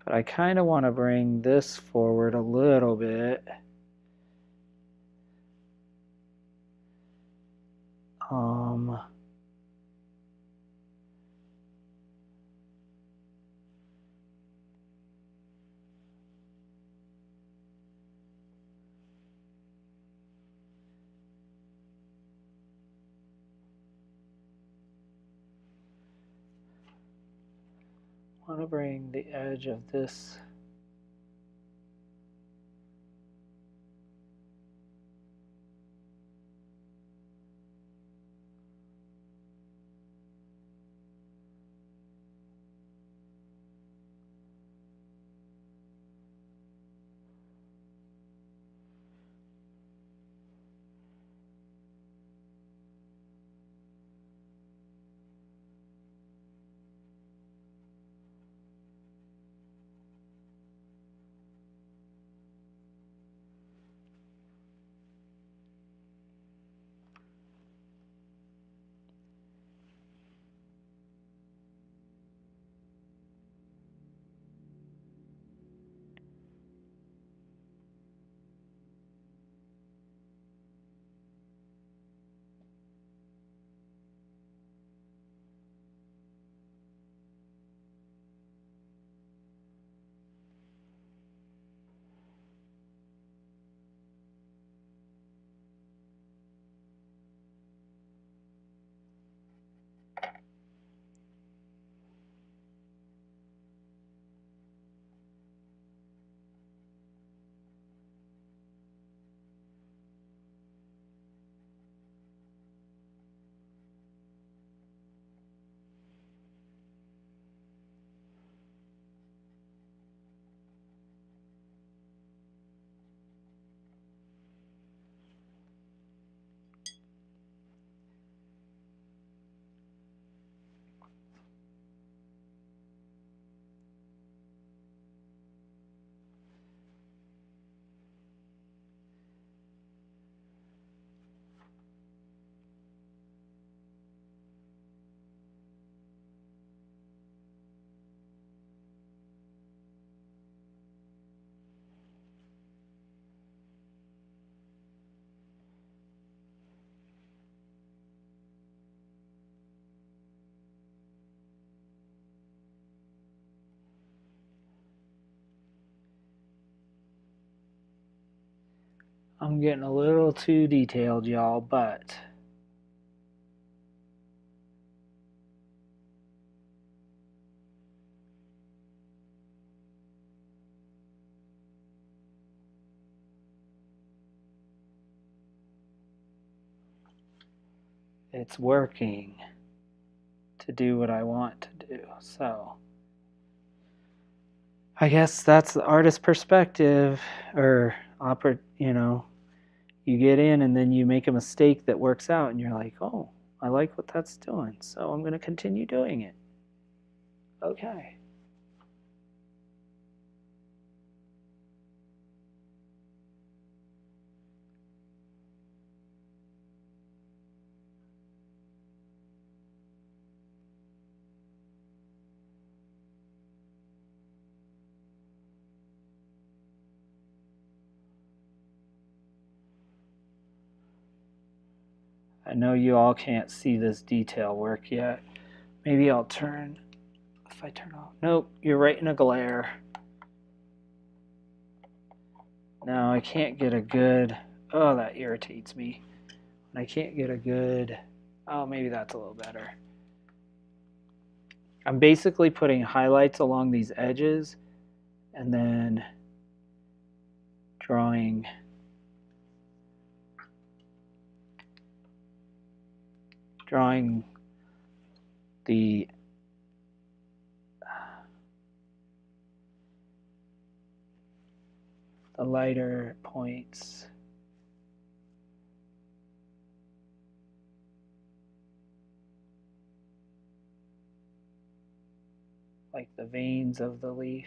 But I kind of want to bring this forward a little bit. I want to bring the edge of this I'm getting a little too detailed, y'all, but it's working to do what I want to do. So I guess that's the artist perspective, or you get in and then you make a mistake that works out and you're like, oh, I like what that's doing, so I'm going to continue doing it. Okay. I know you all can't see this detail work yet. Maybe I'll turn if I turn off. Nope, you're right in a glare. No, I can't get a good... Oh, that irritates me. I can't get a good... Oh, maybe that's a little better. I'm basically putting highlights along these edges and then drawing the lighter points. Like the veins of the leaf.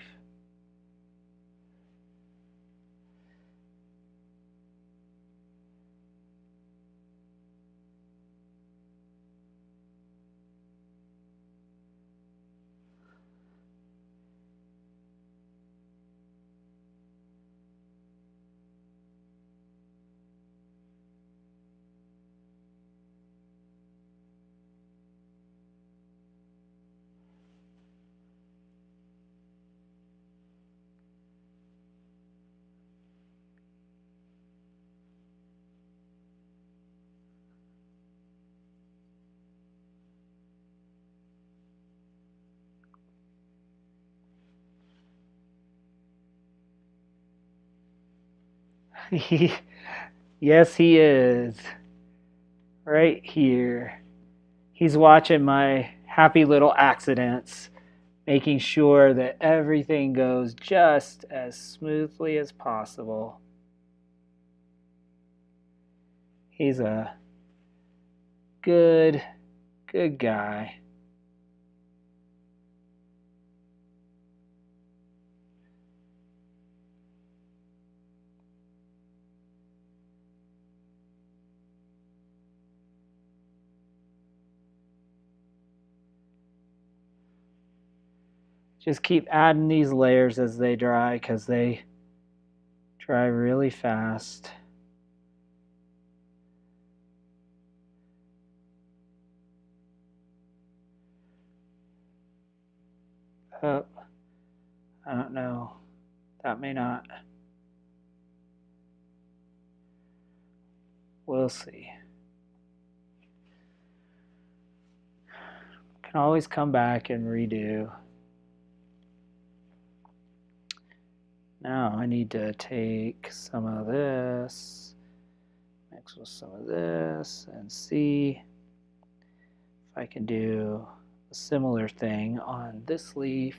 Yes, he is. Right here. He's watching my happy little accidents, making sure that everything goes just as smoothly as possible. He's a good guy. Just keep adding these layers as they dry because they dry really fast. Oh, I don't know. That may not. We'll see. Can always come back and redo. Now I need to take some of this, mix with some of this, and see if I can do a similar thing on this leaf.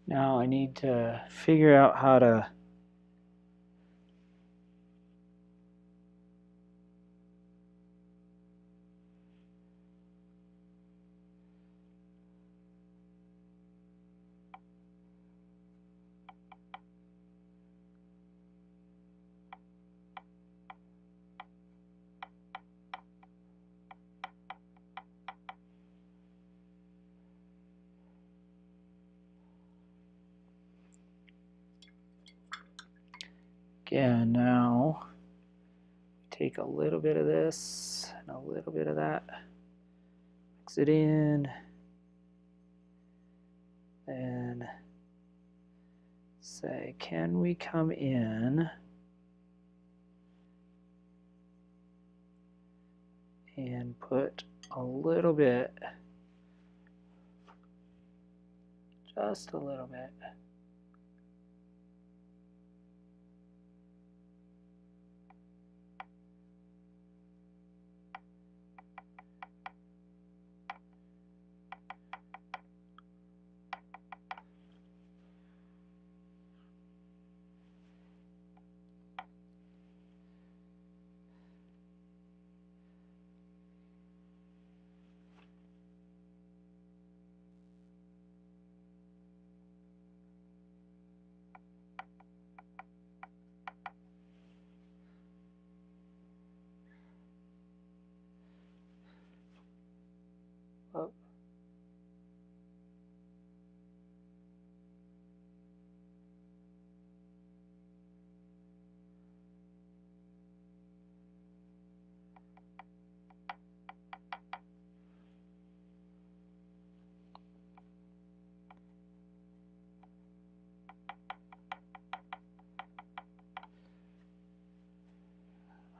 Now I need to figure out how to again now take a little bit of this and a little bit of that, mix it in, and say, can we come in and put a little bit, just a little bit.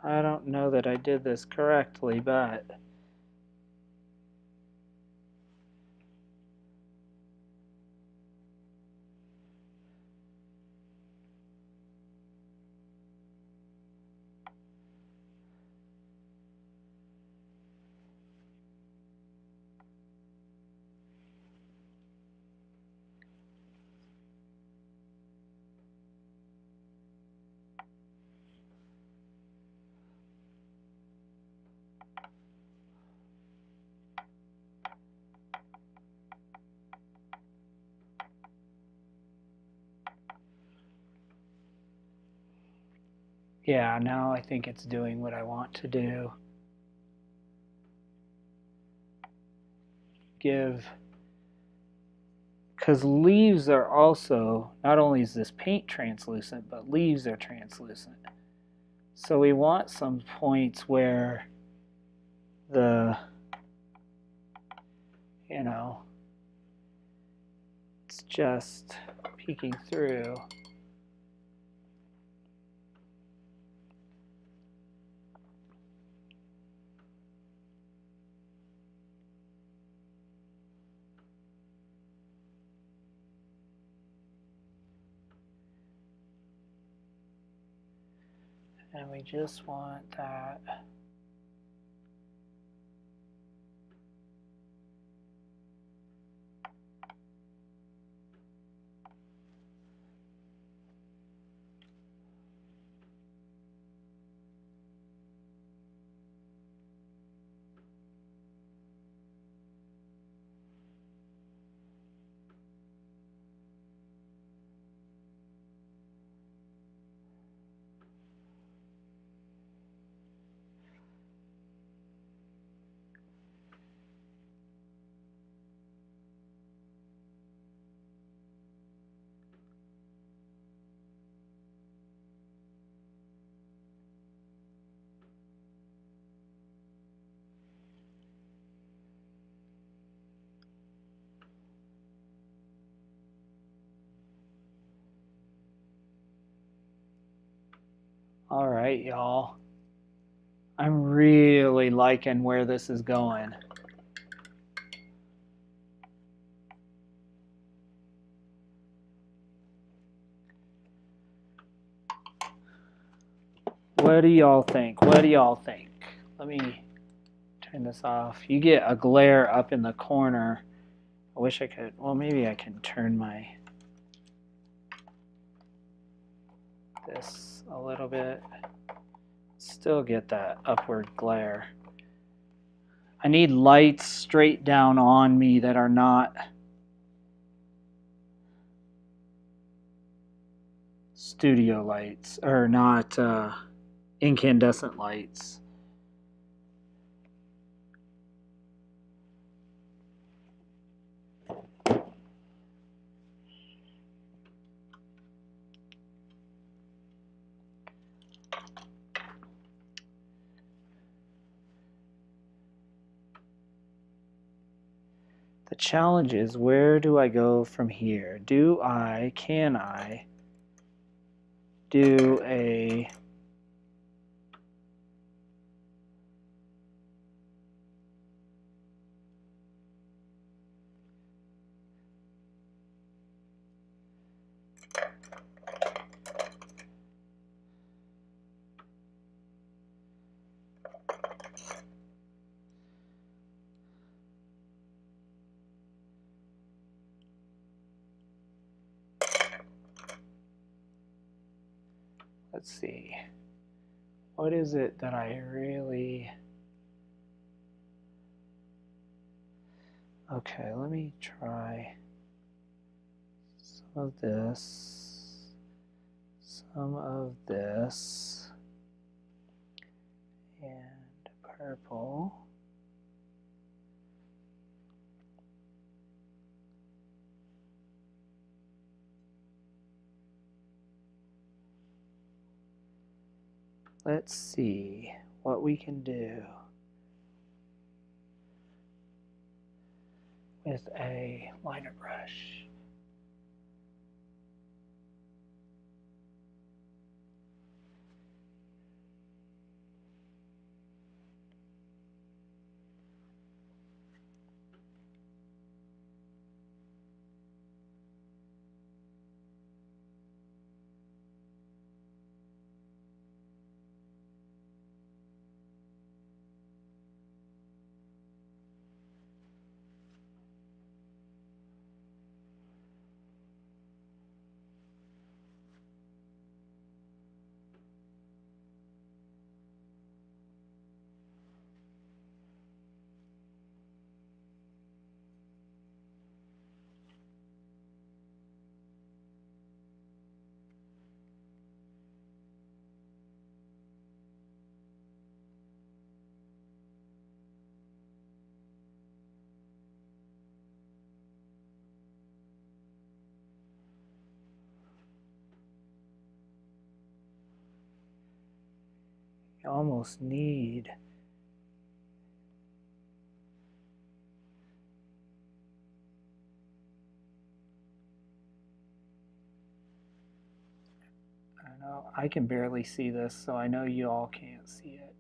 I don't know that I did this correctly, but yeah, now I think it's doing what I want to do. Because leaves are also, not only is this paint translucent, but leaves are translucent. So we want some points where the, it's just peeking through. And we just want that. All right, y'all. I'm really liking where this is going. What do y'all think? What do y'all think? Let me turn this off. You get a glare up in the corner. I wish I could, well, maybe I can turn this a little bit. Still get that upward glare. I need lights straight down on me that are not studio lights, or not incandescent lights. The challenge is, where do I go from here? Can I do a let's see. What is it that I really... Okay, let me try some of this, and purple. Let's see what we can do with a liner brush. You almost need I know I can barely see this, so I know you all can't see it.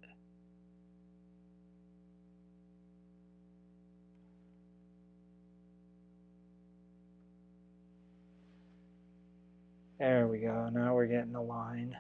There we go. Now we're getting a line.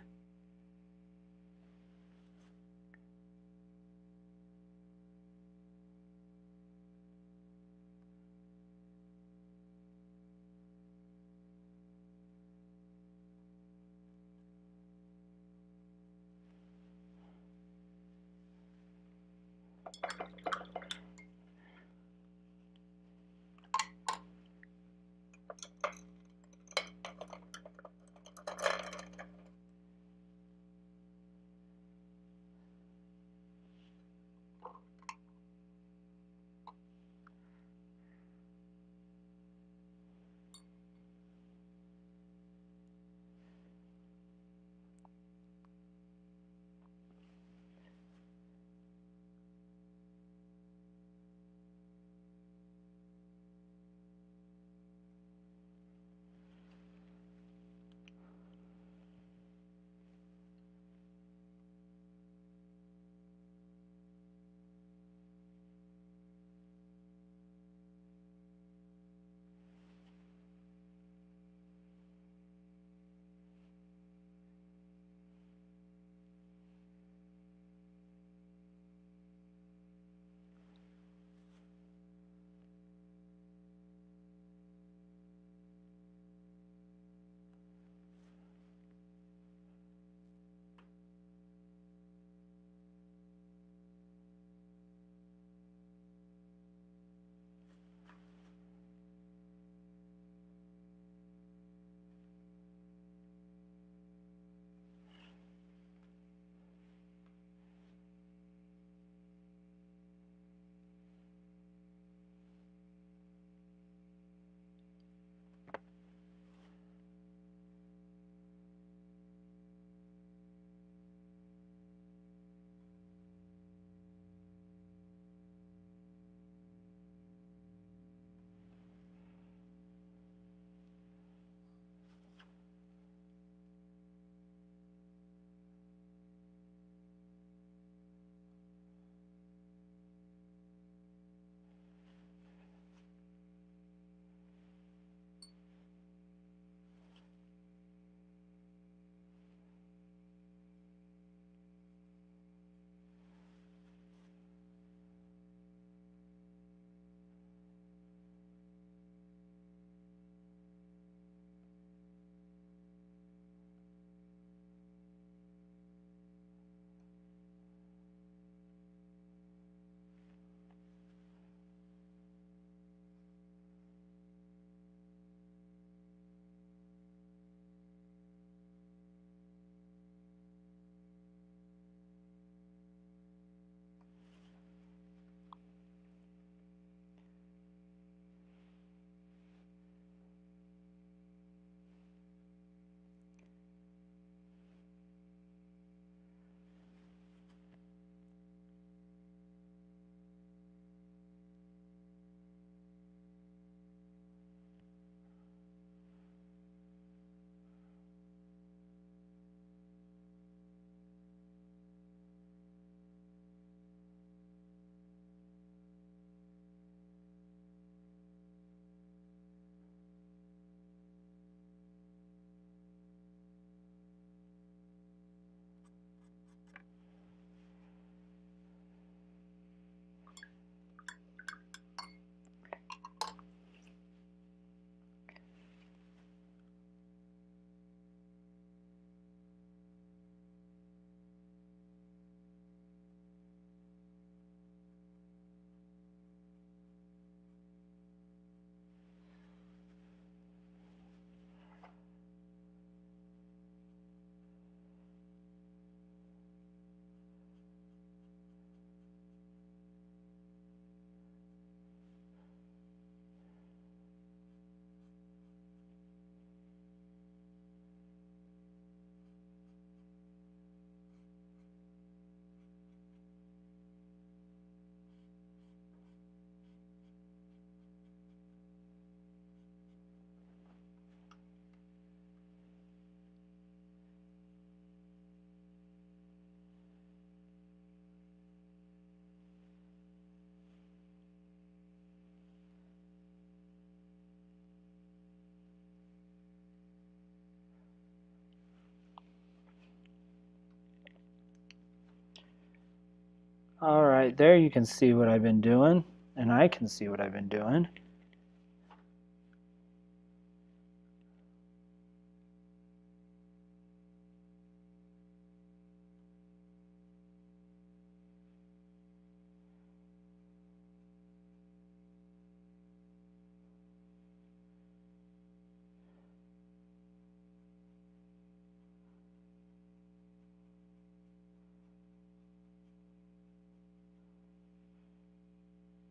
All right, there you can see what I've been doing, and I can see what I've been doing.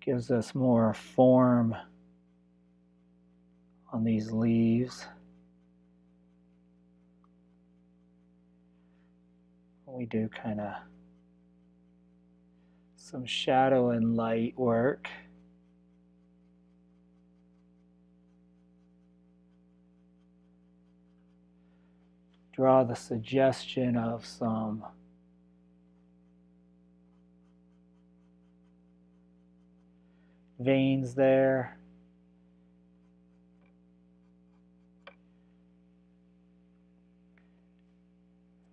Gives us more form on these leaves. We do kind of some shadow and light work. Draw the suggestion of some veins there.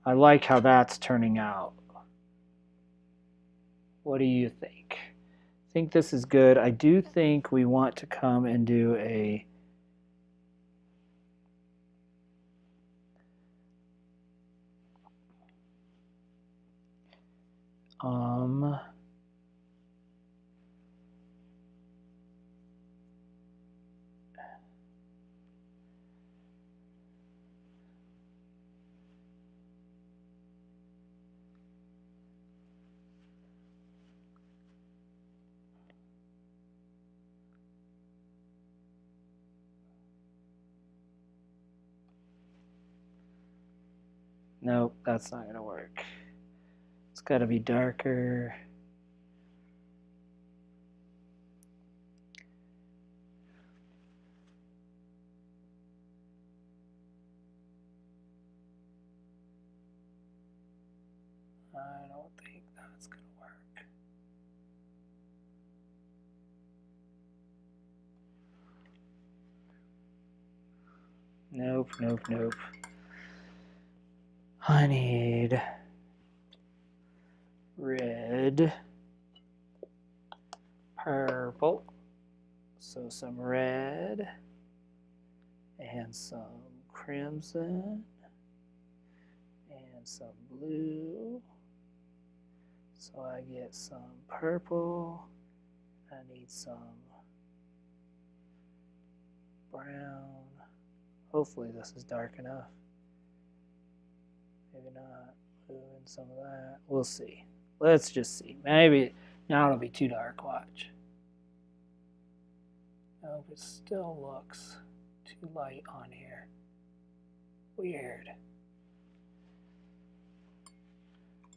I like how that's turning out. What do you think? I think this is good. I do think we want to come and do a nope, that's not going to work. It's got to be darker. I don't think that's going to work. Nope, nope, nope. I need red, purple, so some red and some crimson and some blue. So I get some purple, I need some brown. Hopefully this is dark enough. Maybe not. Moving some of that. We'll see. Let's just see. Maybe now it'll be too dark. Watch. Nope, it still looks too light on here. Weird.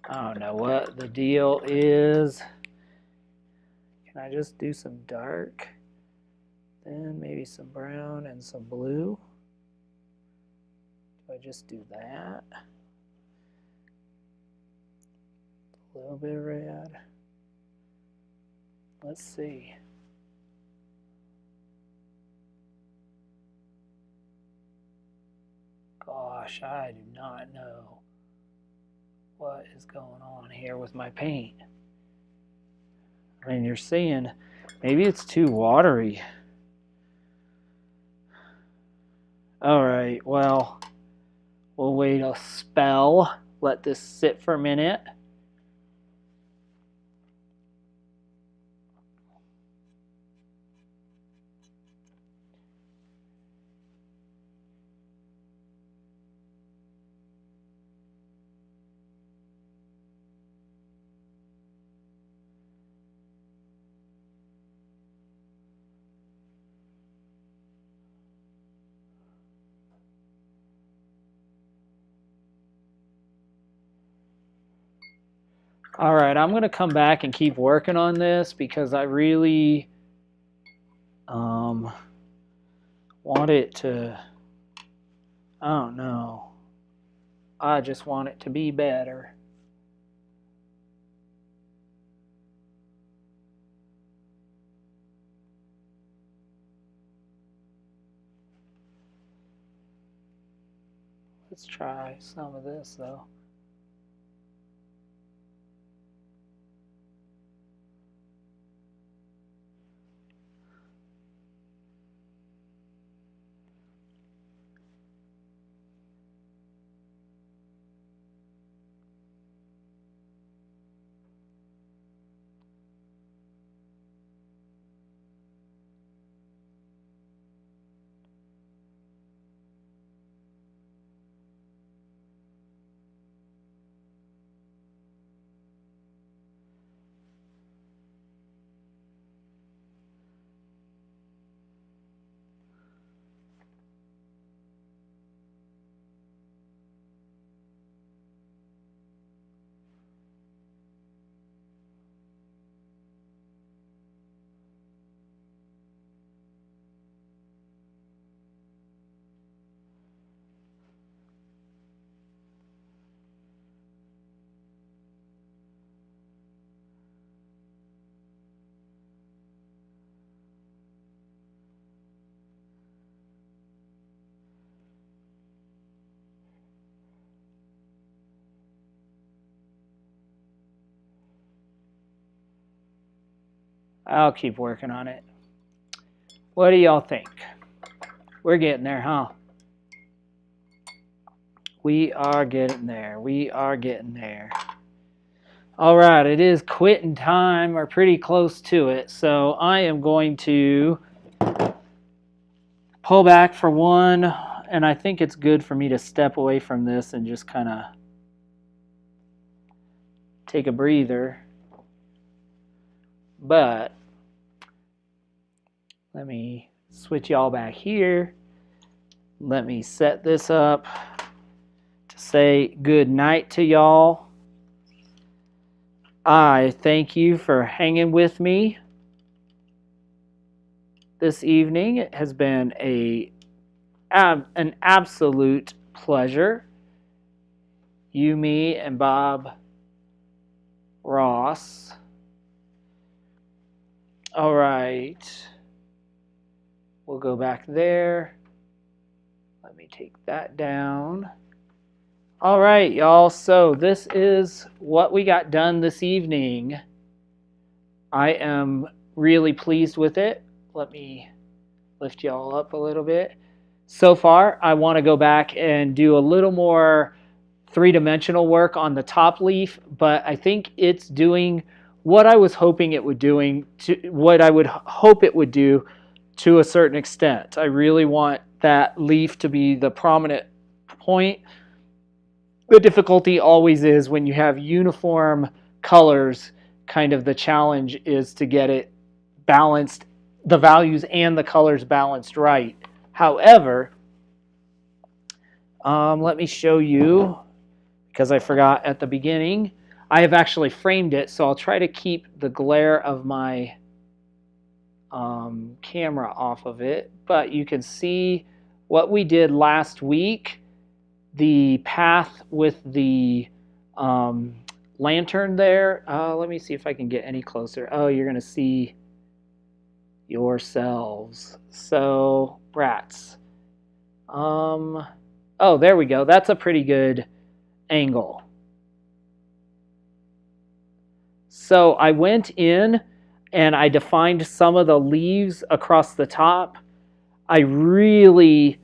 I don't know what the deal is. Can I just do some dark? Then maybe some brown and some blue. Do I just do that? A little bit of red. Let's see. Gosh, I do not know what is going on here with my paint. I mean, you're seeing maybe it's too watery. All right, well, we'll wait a spell. Let this sit for a minute. All right, I'm going to come back and keep working on this because I really want it to, I don't know, I just want it to be better. Let's try some of this though. I'll keep working on it. What do y'all think? We're getting there, huh? We are getting there. We are getting there. All right, it is quitting time, or pretty close to it. So I am going to pull back for one, and I think it's good for me to step away from this and just kind of take a breather. But let me switch y'all back here. Let me set this up to say good night to y'all. I thank you for hanging with me this evening. It has been an absolute pleasure. You, me, and Bob Ross. All right. We'll go back there. Let me take that down. All right, y'all. So this is what we got done this evening. I am really pleased with it. Let me lift y'all up a little bit. So far, I want to go back and do a little more three-dimensional work on the top leaf, but I think it's doing what I was hoping it would what I would hope it would do to a certain extent. I really want that leaf to be the prominent point. The difficulty always is when you have uniform colors, kind of the challenge is to get it balanced, the values and the colors balanced right. However, let me show you, because I forgot at the beginning, I have actually framed it, so I'll try to keep the glare of my camera off of it. But you can see what we did last week, the path with the lantern there. Let me see if I can get any closer. Oh, you're going to see yourselves. So, rats. Oh, there we go. That's a pretty good angle. So I went in and I defined some of the leaves across the top. I really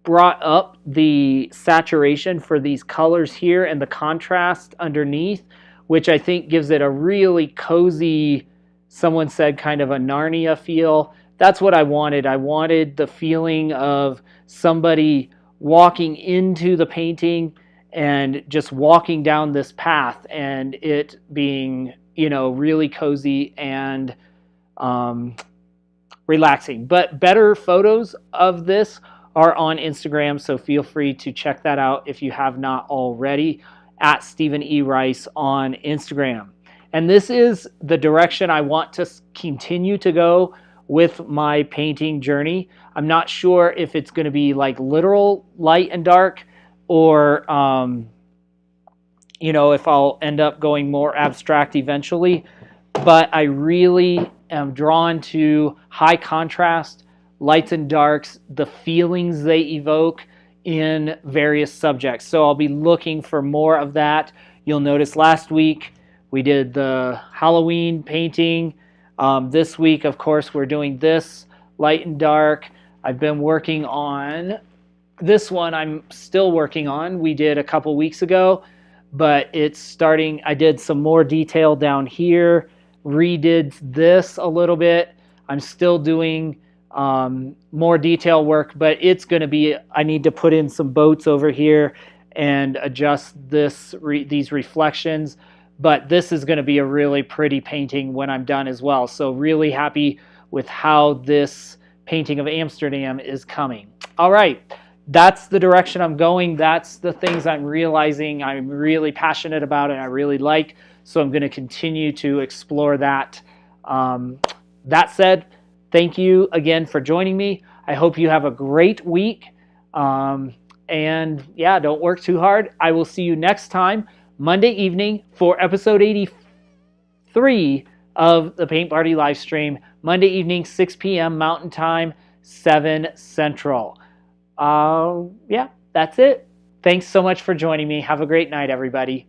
brought up the saturation for these colors here and the contrast underneath, which I think gives it a really cozy, someone said kind of a Narnia feel. That's what I wanted. I wanted the feeling of somebody walking into the painting and just walking down this path and it being, you know, really cozy and relaxing. But better photos of this are on Instagram, so feel free to check that out if you have not already, at Stephen E. Rice on Instagram. And this is the direction I want to continue to go with my painting journey. I'm not sure if it's going to be like literal light and dark, or you know, if I'll end up going more abstract eventually. But I really am drawn to high contrast, lights and darks, the feelings they evoke in various subjects. So I'll be looking for more of that. You'll notice last week we did the Halloween painting. This week, of course, we're doing this light and dark. I've been working on this one. I'm still working on. We did a couple weeks ago, but it's starting. I did some more detail down here, redid this a little bit. I'm still doing more detail work, but it's going to be, I need to put in some boats over here and adjust these reflections. But this is going to be a really pretty painting when I'm done as well. So really happy with how this painting of Amsterdam is coming. All right, that's the direction I'm going. That's the things I'm realizing I'm really passionate about and I really like. So I'm going to continue to explore that. That said, thank you again for joining me. I hope you have a great week. And yeah, don't work too hard. I will see you next time, Monday evening, for episode 83 of the Paint Party live stream. Monday evening, 6 p.m. Mountain Time, 7 Central. Yeah, that's it. Thanks so much for joining me. Have a great night, everybody.